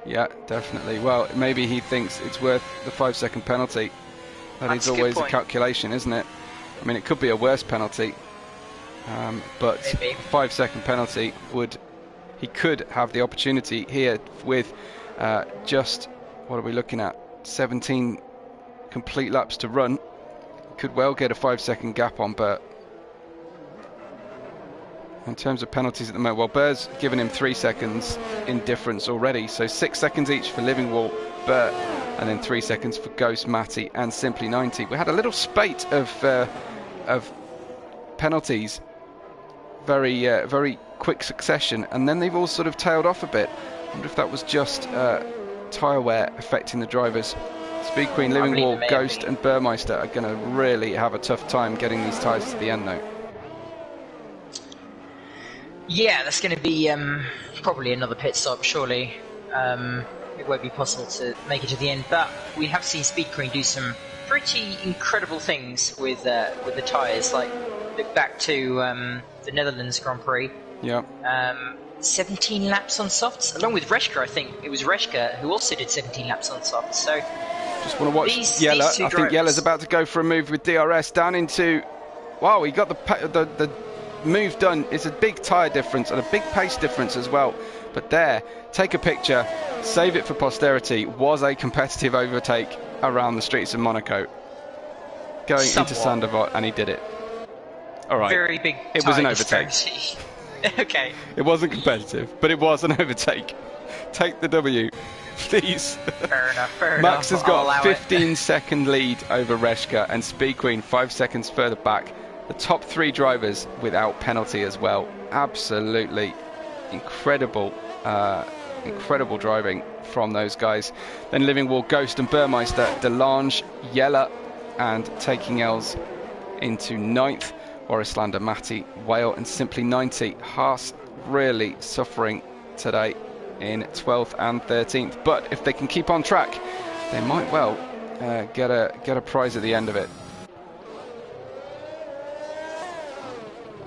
Yeah, definitely. Well, maybe he thinks it's worth the 5-second penalty. That is always a calculation, isn't it? I mean, it could be a worse penalty. But maybe. 5-second penalty he could have the opportunity here with just, what are we looking at, 17 complete laps to run. Could well get a 5-second gap on Burt. In terms of penalties at the moment, well, Burr's given him 3 seconds in difference already, so 6 seconds each for Livingwall, Burt, and then 3 seconds for Ghost, Matty, and Simply 90. We had a little spate of penalties, very quick succession, and then they've all sort of tailed off a bit. I wonder if that was just tyre wear affecting the drivers. Speed Queen, Livingwall, Ghost, and Burmeister are going to really have a tough time getting these tyres to the end, though. Yeah, that's going to be probably another pit stop, surely. It won't be possible to make it to the end, but we have seen Speed Queen do some pretty incredible things with the tyres. Like, look back to the Netherlands Grand Prix. Yeah. 17 laps on softs, along with Reshka. I think it was Reshka who also did 17 laps on softs. So just want to watch Yella. I think Yella's about to go for a move with DRS down into. Wow, he got the move done. It's a big tyre difference and a big pace difference as well. But there, take a picture, save it for posterity. Was a competitive overtake around the streets of Monaco, going into Sandoval, and he did it. All right. Very big. It was an overtake. Okay. It wasn't competitive, but it was an overtake. Take the W, please. Fair enough. Max has got a 15-second lead over Reshka, and Speed Queen 5 seconds further back. The top 3 drivers without penalty as well. Absolutely incredible, incredible driving from those guys. Then Livingwall, Ghost, and Burmeister, Delange, Yella, and taking L's into 9th. Warislander, Matty, Whale, and Simply 90. Haas really suffering today in 12th and 13th. But if they can keep on track, they might well get a prize at the end of it.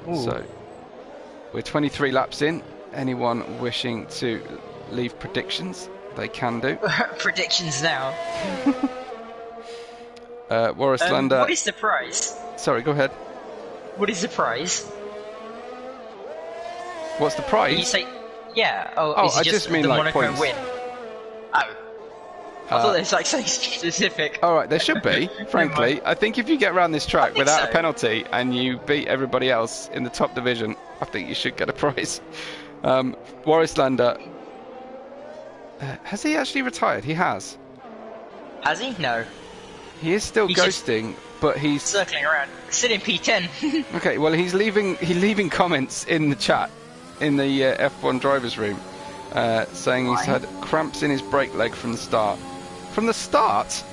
Ooh. So we're 23 laps in. Anyone wishing to leave predictions, they can do. Predictions now. Warislander. What is the prize? Sorry, go ahead. What is the prize? What's the prize? You say, yeah. Oh, I just mean the like Monaco points. Win? Oh. I thought there's like something specific. All right, there should be. Frankly, I think if you get around this track without a penalty and you beat everybody else in the top division, I think you should get a prize. Warislander, has he actually retired? He has. Has he? No. He is still ghosting, but he's circling around. Sit in P10. Okay, well he's leaving comments in the chat in the F1 drivers room, saying he's had cramps in his brake leg from the start. From the start?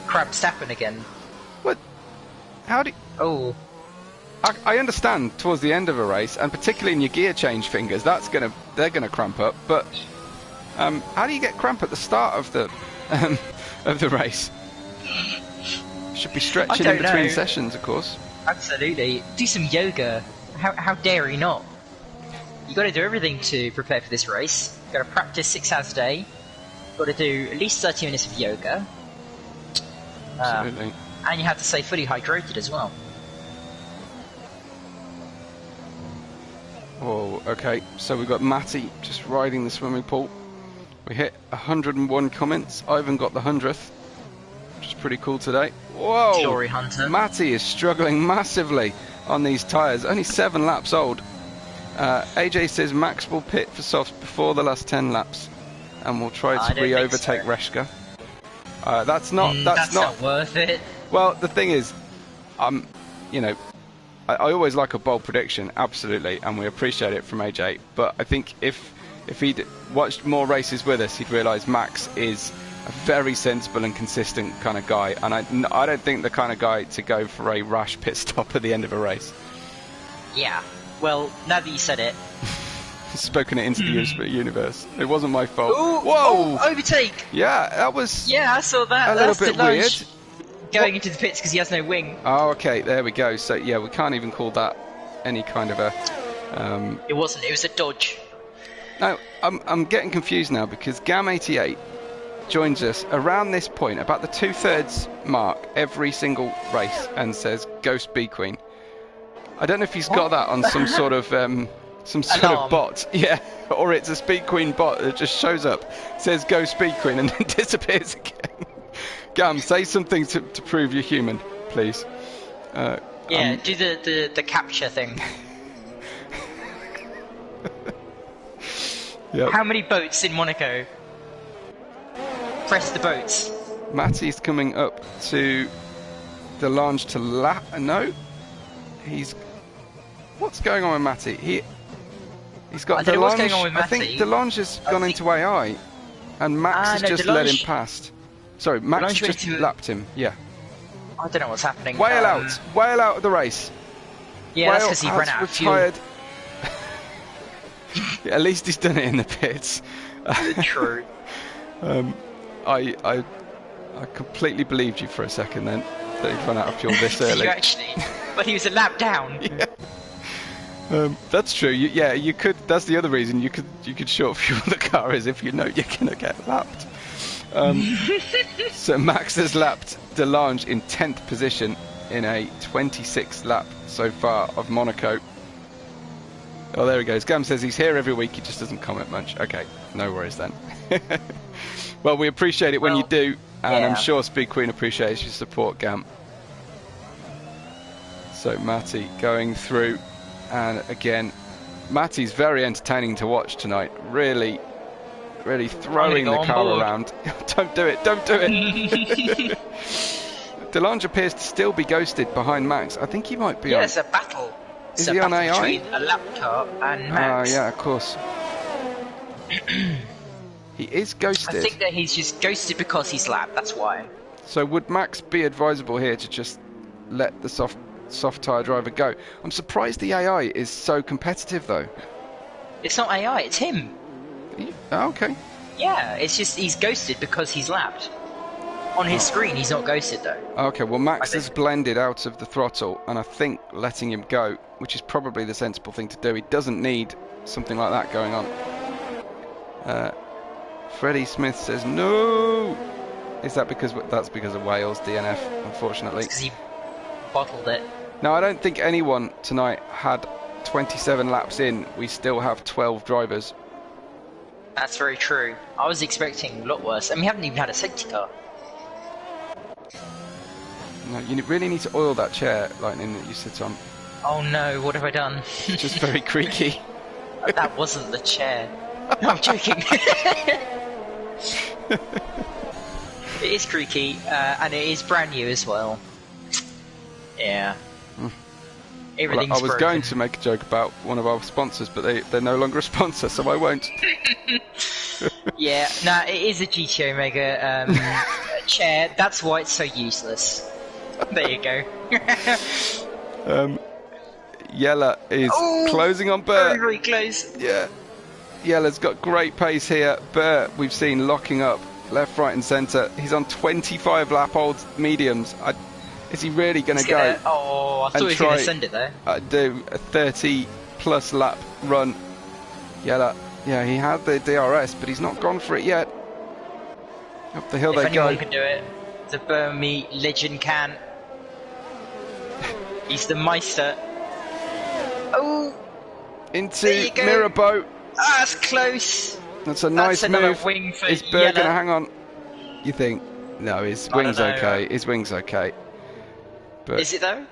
Cramps happen again. What? How do? Oh. I understand towards the end of a race, and particularly in your gear change fingers, they're gonna cramp up. But how do you get cramp at the start of the race? Should be stretching in between sessions, of course. Absolutely. Do some yoga. How dare he not? You got to do everything to prepare for this race. You got to practice 6 hours a day. Got to do at least 30 minutes of yoga. Absolutely. And you have to stay fully hydrated as well. Oh, okay. So we've got Matty just riding the swimming pool. We hit 101 comments. I haven't got the 100th, which is pretty cool today. Whoa! Glory Hunter. Matty is struggling massively on these tyres. Only 7 laps old. AJ says Max will pit for softs before the last 10 laps, and we'll try to re-overtake Reshka. That's not worth it. Well, the thing is, you know, I always like a bold prediction, absolutely, and we appreciate it from AJ. But I think if if he'd watched more races with us, he'd realise Max is a very sensible and consistent kind of guy, and I don't think the kind of guy to go for a rash pit stop at the end of a race. Yeah. Well, now that you said it. Spoken it into the universe. It wasn't my fault. Ooh, whoa! Oh, overtake! Yeah, that was. Yeah, I saw that. A little bit weird. Going into the pits because he has no wing. Oh, okay, there we go. So yeah, we can't even call that any kind of a. It wasn't. It was a dodge. No, I'm getting confused now because Gam88 joins us around this point, about the 2/3 mark, every single race, and says "Go Speed Queen." I don't know if he's got that on some sort of bot, yeah, or it's a Speed Queen bot that just shows up, says "Go Speed Queen" and then disappears again. Gam, say something to prove you're human, please. Yeah, do the capture thing. Yep. How many boats in Monaco? Press the boats. Matty's coming up to the lounge to lap. No, he's. What's going on with Matty? He's got the lounge. What's going on with Matty. I think the lounge has gone into AI, and Max has just let him past. Sorry, Max has just lapped him. Yeah. I don't know what's happening. Whale out of the race. Yeah, that's because he ran out of fuel. Yeah, at least he's done it in the pits. True. I completely believed you for a second then that he'd run out of fuel this early. You actually? But he was a lap down. Yeah. That's true. You could. That's the other reason you could short fuel the car is if you know you're gonna get lapped. So Max has lapped Delange in 10th position in a 26th lap so far of Monaco. Oh, there he goes. Gam says he's here every week, he just doesn't comment much. Okay, no worries then. Well, we appreciate it when you do, and I'm sure Speed Queen appreciates your support, Gam. So Matty going through, and again, Matty's very entertaining to watch tonight. Really throwing the car around. Don't do it, don't do it. Delange appears to still be ghosted behind Max. I think he might be on... Yeah, it's a battle. Is he on AI? Between a laptop and Max. Yeah, of course. He is ghosted. I think that he's just ghosted because he's lapped, that's why. So would Max be advisable here to just let the soft tyre driver go? I'm surprised the AI is so competitive though. It's not AI, it's him. Oh, okay. Yeah, it's just he's ghosted because he's lapped. On his screen, he's not ghosted though. Okay, well Max has blended out of the throttle, and I think letting him go, which is probably the sensible thing to do. He doesn't need something like that going on. Freddie Smith says no. Is that because that's because of Wales DNF? Unfortunately, because he bottled it. No, I don't think anyone tonight had 27 laps in. We still have 12 drivers. That's very true. I was expecting a lot worse, and we haven't even had a safety car. No, you really need to oil that chair, Lightning, that you sit on. Oh no, what have I done? It's just very creaky. That wasn't the chair. No, I'm joking. It is creaky, and it is brand new as well. Yeah. Everything's well, I was broken. going to make a joke about one of our sponsors, but they're no longer a sponsor, so I won't. Yeah, no, it is a GT Omega chair. That's why it's so useless. There you go. Yella is closing on Burr. Very, very close. Yeah. Yella's got great pace here. Burr, we've seen locking up left, right and centre. He's on 25 lap old mediums. Is he really going to go? Oh, I thought he was going to send it there. Do a 30 plus lap run. Yella, yeah, he had the DRS, but he's not gone for it yet. Up the hill they go. If anyone can do it, the Burmese legend can. He's the Meister. Oh! Into Mirabeau. Ah, that's close. That's a nice move. Wing for Is Burr going to hang on? You think? No, his wing's okay. His wing's okay. But is it though?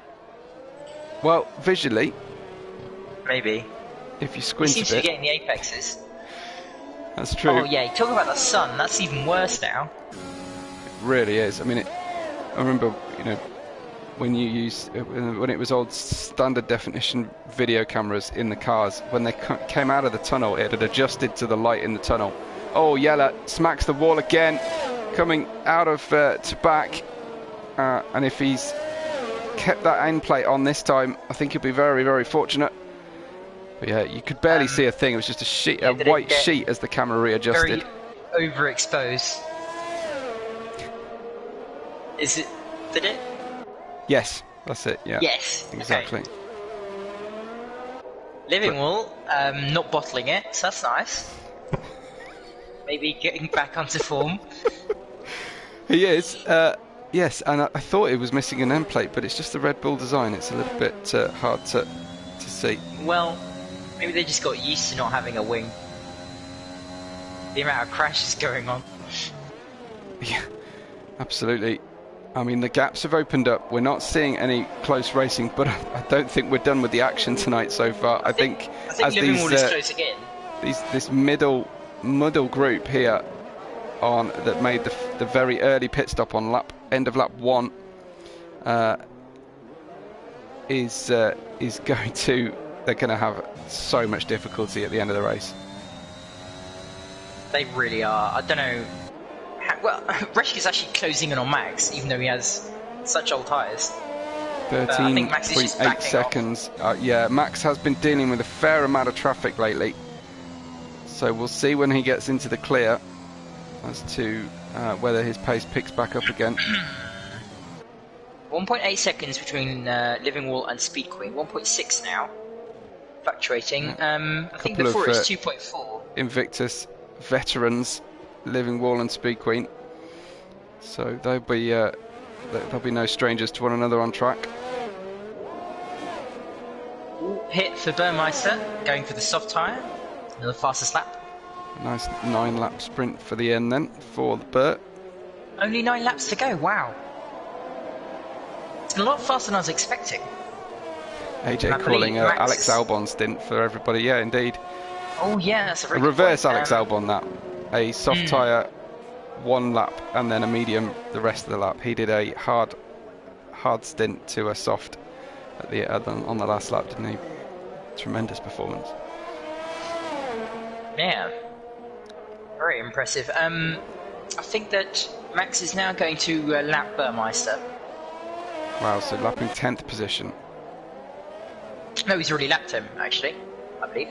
Well, visually. Maybe. If you squint a bit. He seems to be getting the apexes. That's true. Oh yeah, talk about the sun. That's even worse now. It really is. I mean, I remember, when you use when it was old standard definition video cameras in the cars. When they came out of the tunnel, it had adjusted to the light in the tunnel. Oh, Yella smacks the wall again, coming out of to back, and if he's kept that end plate on this time, I think he'll be very, very fortunate. But yeah, you could barely see a thing. It was just a sheet, a white sheet as the camera readjusted. Very overexposed. Is it? Did it? Yes, that's it. Yeah. Yes. Exactly. Okay. Living Wall, not bottling it, so that's nice. Maybe getting back onto form. He is. Yes, and I thought it was missing an end plate, but it's just the Red Bull design. It's a little bit hard to see. Well, maybe they just got used to not having a wing. The amount of crashes going on. Yeah, absolutely. I mean, the gaps have opened up. We're not seeing any close racing, but I don't think we're done with the action tonight so far. I think as Living Wall is closing in. This middle group here on that made the very early pit stop on end of lap 1 is going to, they're going to have so much difficulty at the end of the race. They really are. I don't know. Well, Reschke's actually closing in on Max, even though he has such old tyres. 13.8 seconds. Yeah, Max has been dealing with a fair amount of traffic lately. So we'll see when he gets into the clear as to whether his pace picks back up again. 1.8 seconds between Living Wall and Speed Queen. 1.6 now. Fluctuating. I think before it was 2.4. Invictus veterans, Living Wall and Speed Queen. So they'll be no strangers to one another on track. Hit for Burmeister, going for the soft tyre. Another fastest lap. Nice 9-lap sprint for the end then, for the Burt. Only 9 laps to go, wow. It's been a lot faster than I was expecting. AJ calling Alex Albon stint for everybody, yeah, indeed. Oh yeah, that's a very reverse good point. Alex Albon, that. A soft tyre, 1 lap, and then a medium the rest of the lap. He did a hard stint to a soft on the last lap, didn't he? Tremendous performance. Yeah, very impressive. I think that Max is now going to lap Burmeister. Wow, so lapping 10th position. No, he's already lapped him, actually, I believe.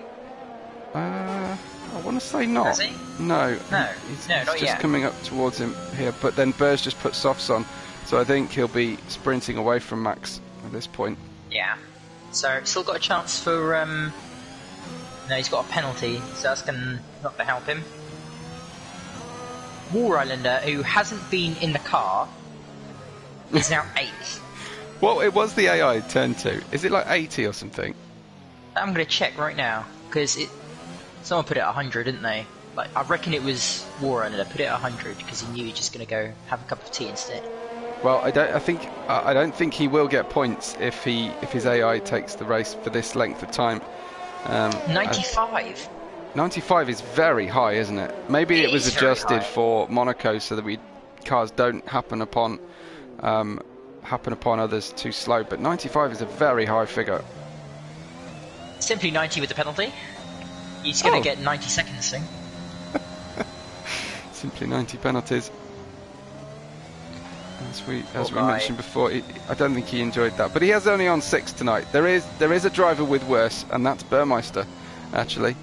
I want to say not. Has he? No. He's not just yet. Coming up towards him here, but then Burr's just put softs on, so I think he'll be sprinting away from Max at this point. Yeah. So still got a chance for. No, he's got a penalty, so that's not going to help him. War Islander, who hasn't been in the car, is now 8th. Well, it was the AI turn to. Is it like 80 or something? I'm going to check right now, because someone put it at 100, didn't they? Like, I reckon it was War Islander put it at 100 because he knew he was just going to go have a cup of tea instead. Well, I don't think he will get points if his AI takes the race for this length of time. 95. 95 is very high, isn't it? Maybe it was adjusted for Monaco so that cars don't happen upon others too slow. But 95 is a very high figure. Simply 90 with the penalty. He's going to get 90 seconds soon. Simply 90 penalties. As we mentioned before, I don't think he enjoyed that. But he has only on 6 tonight. There is a driver with worse, and that's Burmeister, actually.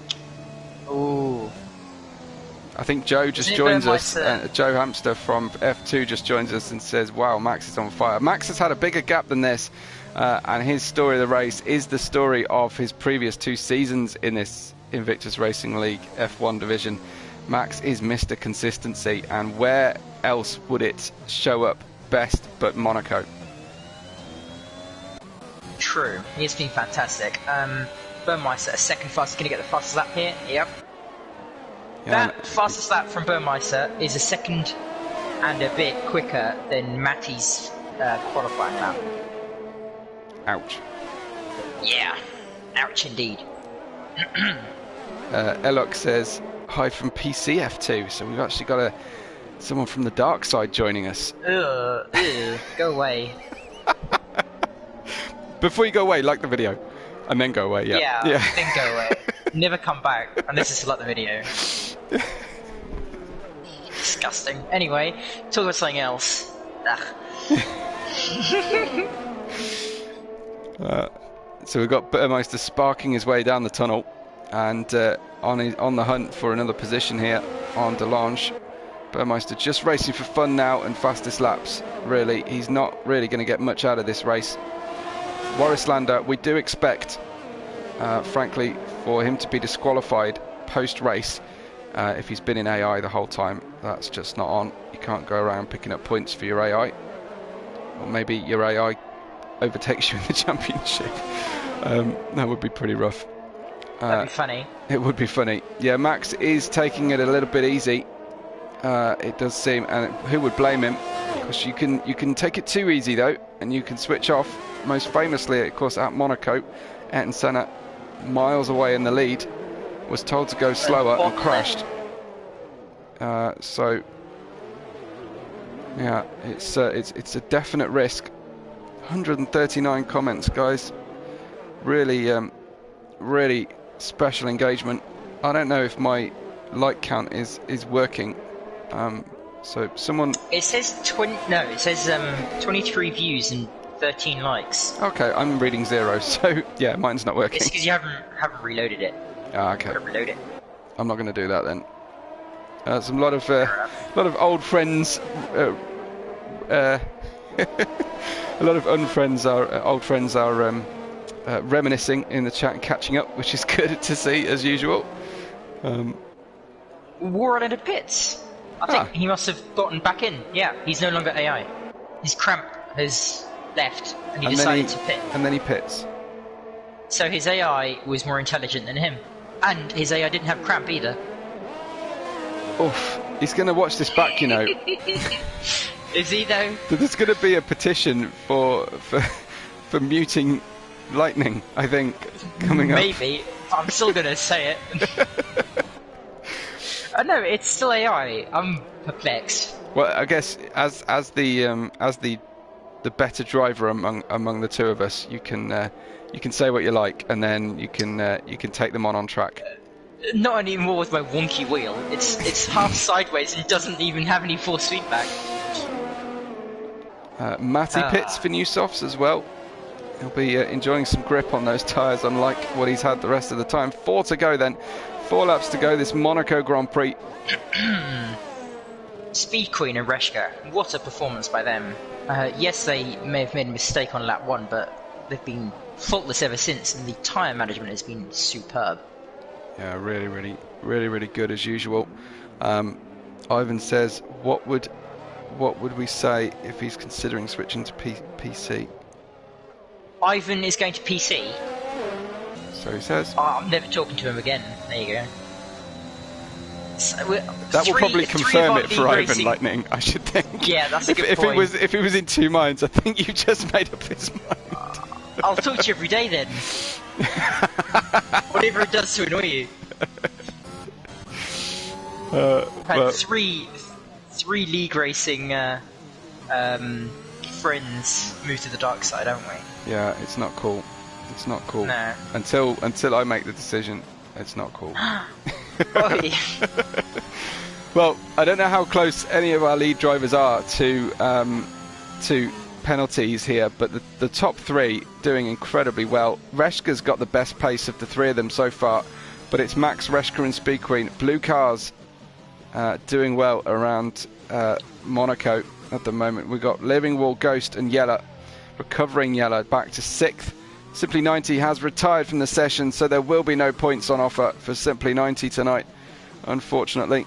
Ooh. I think Joe just joins us. Joe Hamster from F2 just joins us and says, wow, Max is on fire. Max has had a bigger gap than this, and his story of the race is the story of his previous 2 seasons in this Invictus Racing League F1 division. Max is Mr. Consistency, and where else would it show up best but Monaco? True, he's been fantastic. Burmeister, a second fastest, going to get the fastest lap here. Yep. Yeah, that fastest lap from Burmeister is a second and a bit quicker than Matty's qualifying lap. Ouch. Yeah, ouch indeed. Elok says, hi from PC F2, so we've actually got someone from the dark side joining us. Go away. Before you go away, like the video, and then go away. Yeah. Then go away. Never come back unless it's like the video. Disgusting. Anyway, talk about something else. So we've got Burmeister sparking his way down the tunnel, and on the hunt for another position here on Delange. Burmeister just racing for fun now and fastest laps. Really, he's not really going to get much out of this race. Warislander, we do expect, frankly, for him to be disqualified post-race if he's been in AI the whole time. That's just not on. You can't go around picking up points for your AI. Or maybe your AI overtakes you in the championship. That would be pretty rough. That'd be funny. It would be funny. Yeah, Max is taking it a little bit easy. It does seem, and who would blame him? Because you can take it too easy though, and you can switch off. Most famously, of course, at Monaco, Ayrton Senna, miles away in the lead, was told to go slower and crashed. So, yeah, it's a definite risk. 139 comments, guys. Really, really special engagement. I don't know if my like count is working. So someone. It says 23 views and 13 likes. Okay, I'm reading 0, so yeah, mine's not working. It's because you haven't reloaded it. Ah, okay. Reload it. I'm not going to do that then. Some lot of old friends. A lot of old friends are reminiscing in the chat and catching up, which is good to see as usual. Warren pits. I think he must have gotten back in. Yeah, he's no longer AI. His cramp has left, and he decided to pit. And then he pits. So his AI was more intelligent than him, and his AI didn't have cramp either. Oof! He's going to watch this back, you know. Is he though? There's going to be a petition for muting Lightning, I think, coming up. Maybe. I'm still going to say it. No, it's still AI. I'm perplexed. Well, I guess as the better driver among the two of us, you can say what you like, and then you can take them on track. Not anymore with my wonky wheel. It's half sideways and doesn't even have any force feedback. Matty pits for new softs as well. He'll be enjoying some grip on those tyres, unlike what he's had the rest of the time. 4 to go then. 4 laps to go this Monaco Grand Prix. Speed Queen and Reshka. What a performance by them. Yes, they may have made a mistake on lap 1, but they've been faultless ever since, and the tyre management has been superb. Yeah, really good as usual. Ivan says, what would we say if he's considering switching to PC? Ivan is going to PC. So he says. Oh, I'm never talking to him again. There you go. So that will probably confirm it for Ivan Lightning, I should think. Yeah, that's a good point. If he was in two minds, I think you just made up his mind. I'll talk to you every day then. Whatever it does to annoy you. Had three league racing friends move to the dark side, haven't we? Yeah, it's not cool. It's not cool. No. Until I make the decision, it's not cool. Well, I don't know how close any of our lead drivers are to penalties here, but the top 3 doing incredibly well. Reshka's got the best pace of the 3 of them so far, but it's Max, Reshka and Speed Queen. Blue cars doing well around Monaco at the moment. We've got Living Wall, Ghost and Yella, recovering Yella back to 6th. Simply 90 has retired from the session, so there will be no points on offer for Simply 90 tonight, unfortunately.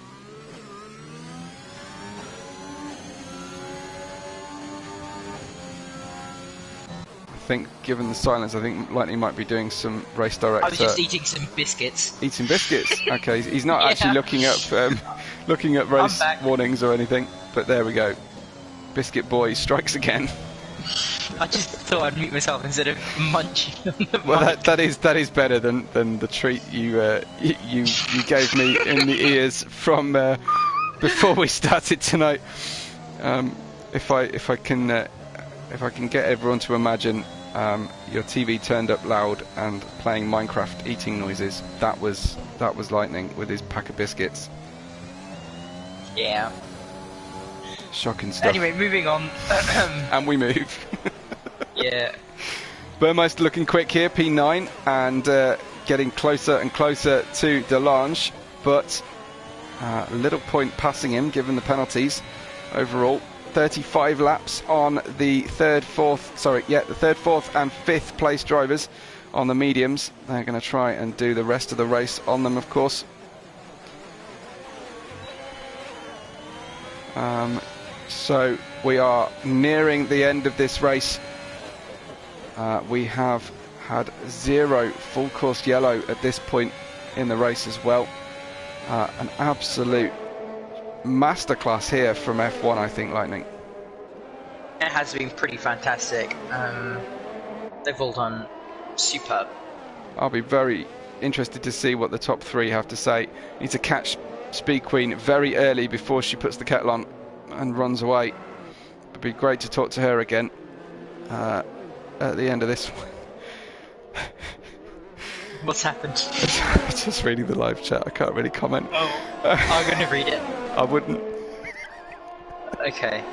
I think, given the silence, I think Lightning might be doing some race director. I was just eating some biscuits. Eating biscuits? Okay, he's not actually looking up race warnings or anything, but there we go. Biscuit Boy strikes again. I just thought I'd mute myself instead of munching on the mic. That is better than the treat you gave me in the ears from before we started tonight. If I can get everyone to imagine your TV turned up loud and playing Minecraft eating noises. That was Lightning with his pack of biscuits. Yeah. Shocking stuff. Anyway, moving on. And we move. Yeah. Burmeister looking quick here, P9, and getting closer and closer to Delange, but a little point passing him given the penalties. Overall, 35 laps on the third, fourth, and fifth place drivers on the mediums. They're going to try and do the rest of the race on them, of course. So we are nearing the end of this race. We have had 0 full course yellow at this point in the race as well. An absolute masterclass here from F1, I think, Lightning. It has been pretty fantastic. They've all done superb. I'll be very interested to see what the top 3 have to say. Need to catch Speed Queen very early before she puts the kettle on and runs away. It'd be great to talk to her again at the end of this one. What's happened? Just reading the live chat. I can't really comment. Oh, I'm going to read it. I wouldn't. Okay.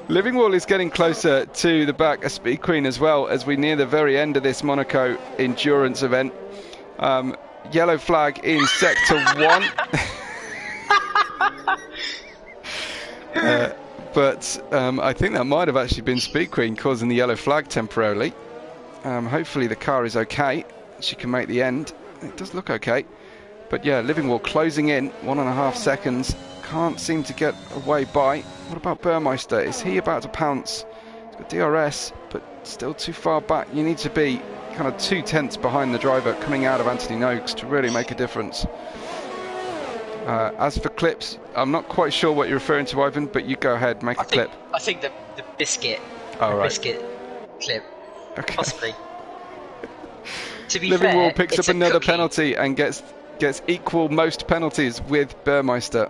Living Wall is getting closer to the back of Speed Queen as well as we near the very end of this Monaco endurance event. Yellow flag in sector 1. But I think that might have actually been Speed Queen causing the yellow flag temporarily. Hopefully the car is okay. She can make the end. It does look okay. But yeah, Living Wall closing in, 1.5 seconds. Can't seem to get away by. What about Burmeister? Is he about to pounce? He's got DRS, but still too far back. You need to be kind of 2 tenths behind the driver coming out of Anthony Noakes to really make a difference. As for clips, I'm not quite sure what you're referring to, Ivan, but you go ahead, make a clip. I think the biscuit. Oh, right. Biscuit clip. Okay. Possibly. To be Living fair, Wall picks up another cookie. penalty and gets equal most penalties with Burmeister.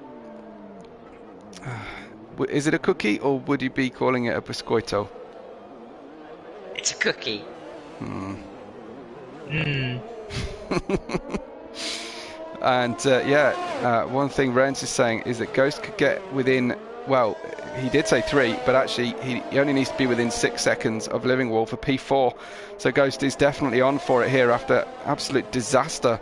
Is it a cookie, or would you be calling it a biscoito? It's a cookie. And one thing Renz is saying is that Ghost could get within, well, he did say 3, but actually he only needs to be within 6 seconds of Living Wall for P4. So Ghost is definitely on for it here after absolute disaster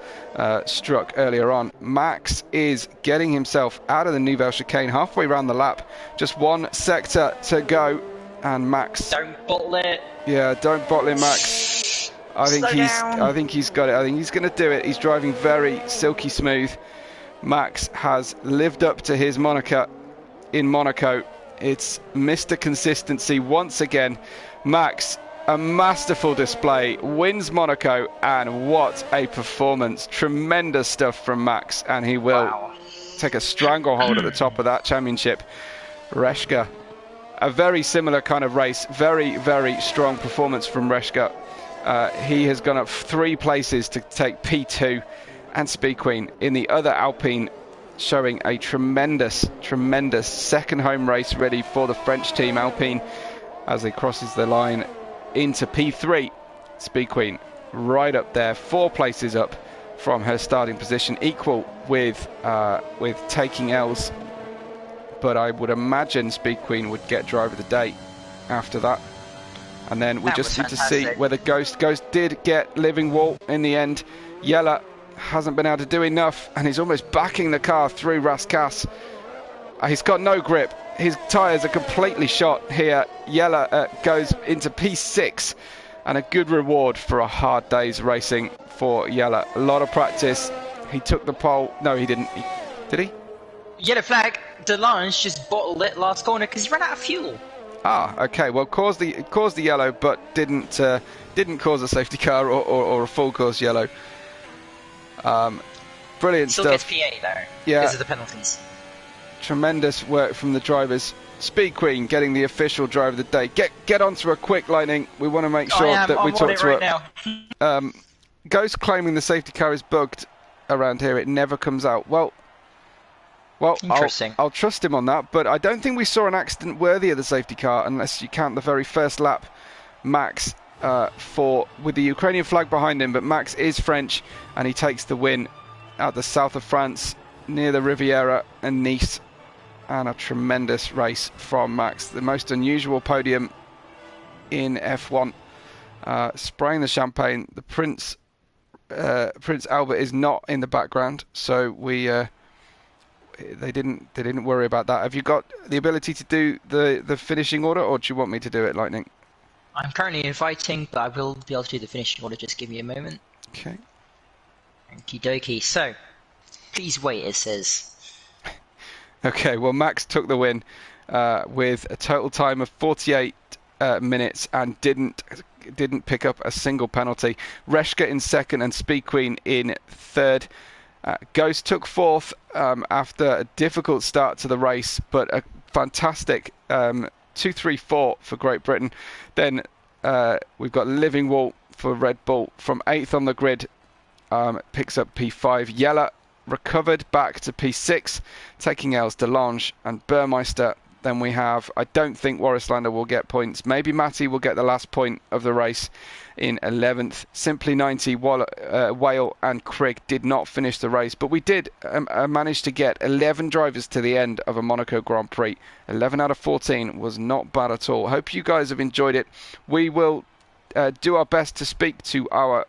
struck earlier on. Max is getting himself out of the Nouvelle chicane halfway around the lap. Just 1 sector to go, and Max. Don't bottle it. Yeah, don't bottle it, Max. I think he's got it. I think he's going to do it. He's driving very silky smooth. Max has lived up to his moniker in Monaco. It's Mr. Consistency once again. Max, a masterful display, wins Monaco, and what a performance. Tremendous stuff from Max, and he will take a stranglehold at the top of that championship. Reshka, a very similar kind of race. Very, very strong performance from Reshka. He has gone up 3 places to take P2, and Speed Queen in the other Alpine, showing a tremendous second home race ready for the French team Alpine as he crosses the line into P3. Speed Queen right up there, 4 places up from her starting position, equal with taking L's, but I would imagine Speed Queen would get driver of the day after that. And then we just need to see whether Ghost did get Living Wall in the end. Yella hasn't been able to do enough, and he's almost backing the car through Raskas. He's got no grip. His tyres are completely shot here. Yella goes into P6, and a good reward for a hard day's racing for Yella. A lot of practice. He took the pole. No, he didn't. Did he? Yellow flag. Delange just bottled it last corner because he ran out of fuel. Ah, okay. Well, caused the yellow, but didn't cause a safety car or a full course yellow. Brilliant Still stuff. gets PA though. Yeah. Because of the penalties. Tremendous work from the drivers. Speed Queen getting the official driver of the day. Get onto her quick, Lightning. We want to make sure that we talk to her. Now. Ghost claiming the safety car is bugged around here. It never comes out. Well, Well, Interesting. I'll trust him on that, but I don't think we saw an accident worthy of the safety car unless you count the very first lap. Max with the Ukrainian flag behind him, but Max is French and he takes the win at the south of France near the Riviera and Nice, and a tremendous race from Max. The most unusual podium in F1. Spraying the champagne. The Prince Albert is not in the background, so they didn't worry about that. Have you got the ability to do the finishing order, or do you want me to do it, Lightning? I'm currently inviting, but I will be able to do the finishing order. Just give me a moment. Okay. Okie dokie. So, please wait, it says. Okay, well, Max took the win with a total time of 48 minutes and didn't pick up a single penalty. Reshka in second and Speed Queen in third. Ghost took fourth after a difficult start to the race, but a fantastic 2-3-4 for Great Britain. Then we've got Living Wall for Red Bull from 8th on the grid, picks up P5. Yeller recovered back to P6, taking L's Delange and Burmeister. Then we have, I don't think Warrislander will get points. Maybe Matty will get the last point of the race in 11th. Simply 90, Whale and Craig did not finish the race, but we did manage to get 11 drivers to the end of a Monaco Grand Prix. 11 out of 14 was not bad at all. Hope you guys have enjoyed it. We will do our best to speak to our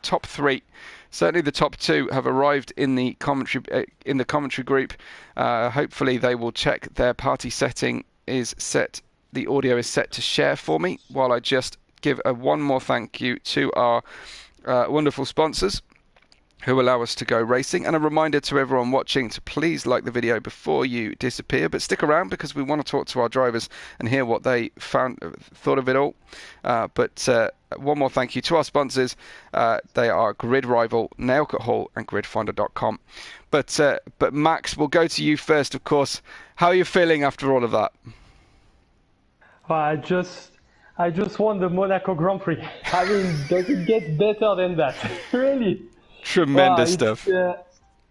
top three. Certainly the top two have arrived in the commentary group. Hopefully they will check their party setting is set. The audio is set to share for me, while I just give one more thank you to our wonderful sponsors who allow us to go racing, and a reminder to everyone watching to please like the video before you disappear, but stick around because we want to talk to our drivers and hear what they thought of it all. But one more thank you to our sponsors. They are Grid Rival, Nailcut Hall and gridfinder.com. But Max, we'll go to you first, of course. How are you feeling after all of that? Well, I just won the Monaco Grand Prix. I mean, does it get better than that? Really? Tremendous stuff.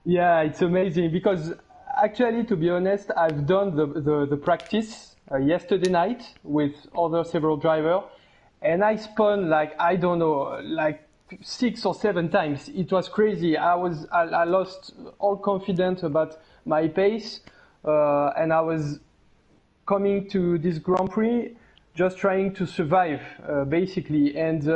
Yeah, it's amazing because actually, to be honest, I've done the practice yesterday night with other several drivers, and I spun like, I don't know, like 6 or 7 times. It was crazy. I lost all confidence about my pace, and I was coming to this Grand Prix just trying to survive, basically. And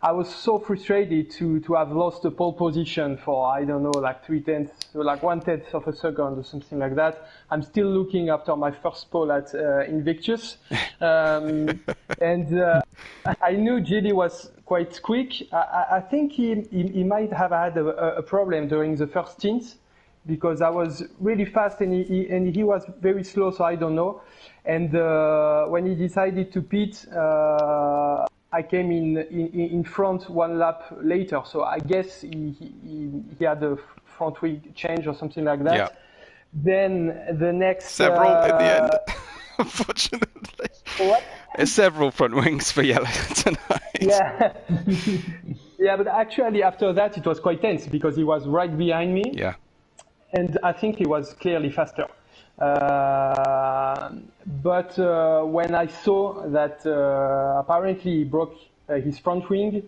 I was so frustrated to have lost the pole position for, I don't know, like 0.3, like 1/10 of a second or something like that. I'm still looking after my first pole at Invictus. And I knew Gilly was quite quick. I think he might have had a problem during the first stint because I was really fast and he was very slow, so I don't know. And when he decided to pit, I came in front 1 lap later, so I guess he had a front wheel change or something like that. Yeah. Then the next several in the end, unfortunately. What? There's several front wings for Yellow tonight. Yeah. Yeah, but actually after that it was quite tense because he was right behind me. Yeah. And I think he was clearly faster. But when I saw that apparently he broke his front wing,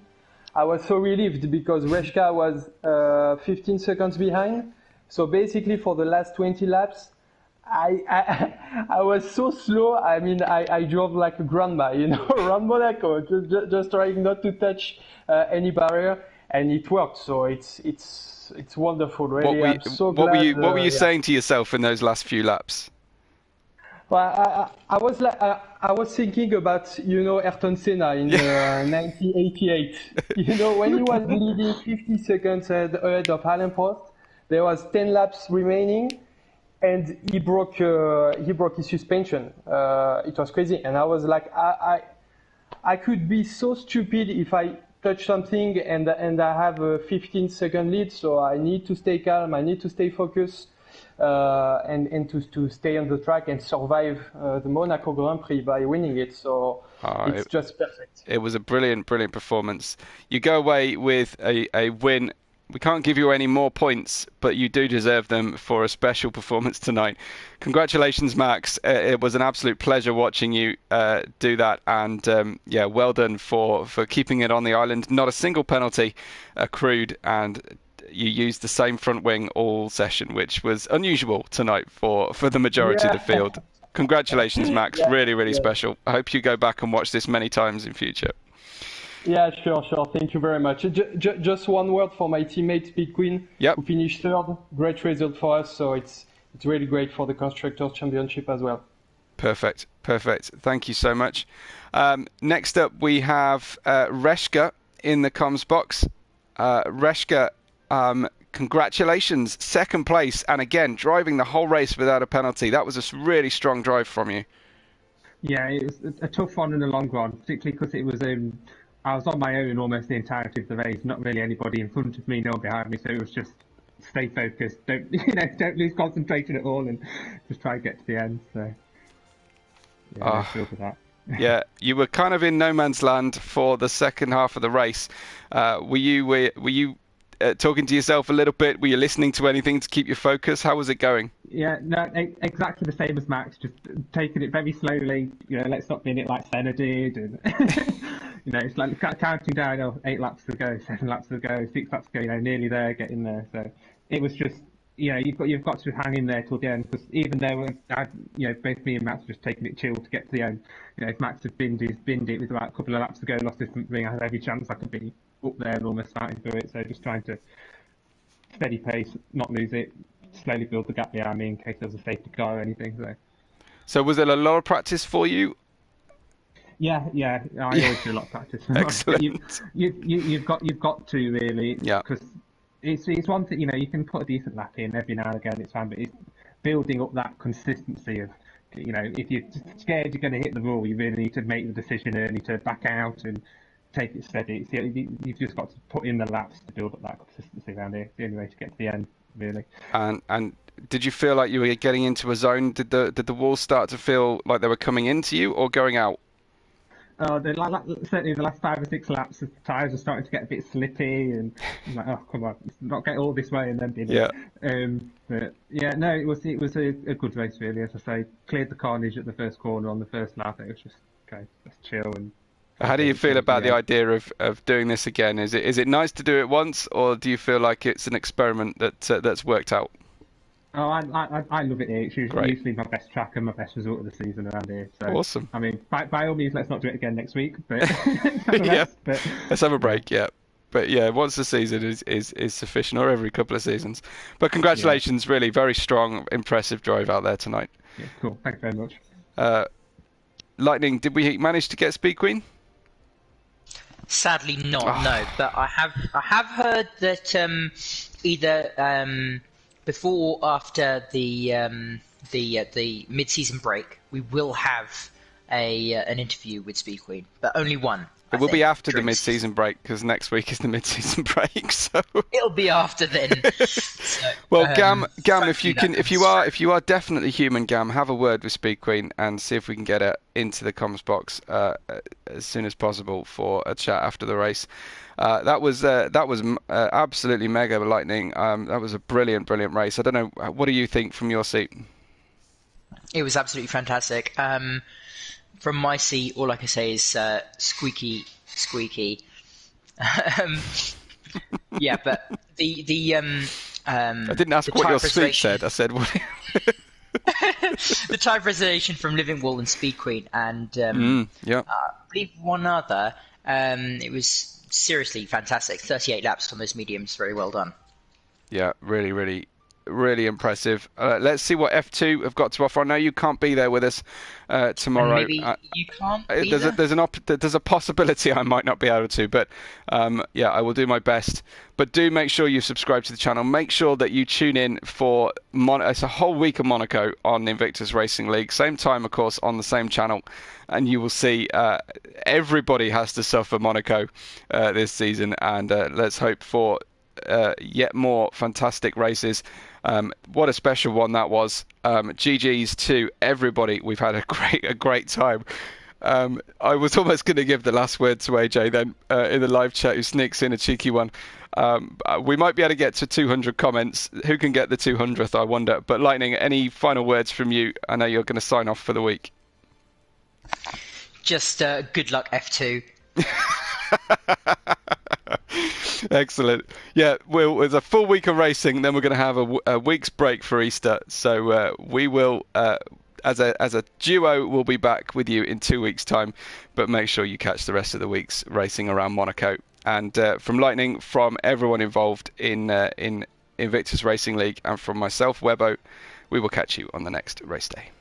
I was so relieved because Reshka was 15 seconds behind. So basically for the last 20 laps, I was so slow. I mean, I drove like a grandma, you know, around Monaco, just trying not to touch any barrier, and it worked. So it's wonderful, really. I'm so glad. What were you saying to yourself in those last few laps? Well, I was like, I was thinking about, you know, Ayrton Senna in 1988. You know, when he was leading 50 seconds ahead of Alain Prost, there was 10 laps remaining, and he broke his suspension. It was crazy, and I was like, I could be so stupid if I touch something and I have a 15-second lead, so I need to stay calm, I need to stay focused, and to stay on the track and survive the Monaco Grand Prix by winning it. So it's just perfect. It was a brilliant performance. You go away with a win We can't give you any more points, but you do deserve them for a special performance tonight. Congratulations, Max. It was an absolute pleasure watching you do that, and yeah, well done for keeping it on the island. Not a single penalty accrued, and you used the same front wing all session, which was unusual tonight for the majority of the field. Congratulations, Max. Really special. I hope you go back and watch this many times in future. Yeah, sure. Thank you very much. Just one word for my teammate, Speed Queen, who finished third. Great result for us, so it's really great for the Constructors' Championship as well. Perfect. Thank you so much. Next up, we have Reshka in the comms box. Reshka, congratulations, second place, and again, driving the whole race without a penalty. That was a really strong drive from you. Yeah, it was a tough one in the long run, particularly because it was I was on my own almost the entirety of the race, not really anybody in front of me, no one behind me, so it was just stay focused, don't lose concentration at all, and just try and get to the end. So yeah, I feel for that. Yeah, you were kind of in no man's land for the second half of the race. Were you talking to yourself a little bit? Were you listening to anything to keep your focus? How was it going? Yeah, no, exactly the same as Max, just taking it very slowly. Let's not be in it like Senna did, and it's like counting down. 8 laps to go, 7 laps to go, 6 laps to go. Nearly there, getting there. So it was just, you've got to hang in there till the end, because even though both me and Max were just taking it chill to get to the end. If Max had binned it with about a couple of laps to go, lost this ring, I had every chance I could be up there and almost starting through it. So just trying to steady pace, not lose it, slowly build the gap behind me in case there was a safety car or anything. So was it a lot of practice for you? Yeah, I always do a lot of practice. Excellent. You've got to really, because it's one thing, you can put a decent lap in every now and again, it's fine, but it's building up that consistency of, if you're scared you're going to hit the wall, you really need to make the decision early to back out and take it steady. You've just got to put in the laps to build up that consistency around here. It's the only way to get to the end, really. And did you feel like you were getting into a zone? Did the walls start to feel like they were coming into you or going out? Certainly the last 5 or 6 laps, the tyres are starting to get a bit slippy, and I'm like, oh come on, let's not get all this way and then be there. But yeah, no, it was a good race really. As I say, cleared the carnage at the first corner on the first lap. It was just okay, let's chill. And how do you feel about the idea of doing this again? Is it nice to do it once, or do you feel like it's an experiment that's worked out? Oh, I love it here. It's usually my best track and my best result of the season around here. So, awesome. I mean, by all means, let's not do it again next week. But let's have a break. Yeah, but yeah, once a season is sufficient, or every couple of seasons. But congratulations, really very strong, impressive drive out there tonight. Yeah, cool. Thanks very much. Lightning, did we manage to get Speed Queen? Sadly not, no. But I have heard that either before or after the mid-season break, we will have an interview with Speed Queen, but only one. It will be after the mid-season break, because next week is the mid-season break. So it'll be after then. So, well, Gam, if you are definitely human, Gam, have a word with Speed Queen and see if we can get her into the comms box as soon as possible for a chat after the race. That was absolutely mega, Lightning. That was a brilliant race. I don't know, what do you think from your seat? It was absolutely fantastic. From my seat, all I can say is squeaky. Yeah, but I didn't ask what your seat said. I said what. The type preservation from Living Wall and Speed Queen, and I believe one other. It was seriously fantastic. 38 laps on those mediums. Very well done. Yeah, really impressive. Let's see what F2 have got to offer. I know you can't be there with us tomorrow. And maybe you can't. There's a possibility I might not be able to, but yeah, I will do my best. But do make sure you subscribe to the channel. Make sure that you tune in for it's a whole week of Monaco on Invictus Racing League. Same time, of course, on the same channel, and you will see everybody has to suffer Monaco this season. And let's hope for yet more fantastic races. What a special one that was. GG's to everybody. We've had a great time. I was almost going to give the last word to AJ then in the live chat, who sneaks in a cheeky one. We might be able to get to 200 comments. Who can get the 200th, I wonder. But Lightning, any final words from you? I know you're going to sign off for the week. Just good luck, F2. Excellent. Yeah, there's a full week of racing, then we're going to have a week's break for Easter. So we will, as a duo, we'll be back with you in 2 weeks' time. But make sure you catch the rest of the week's racing around Monaco. And from Lightning, from everyone involved in Invictus Racing League, and from myself, Webbo, we will catch you on the next race day.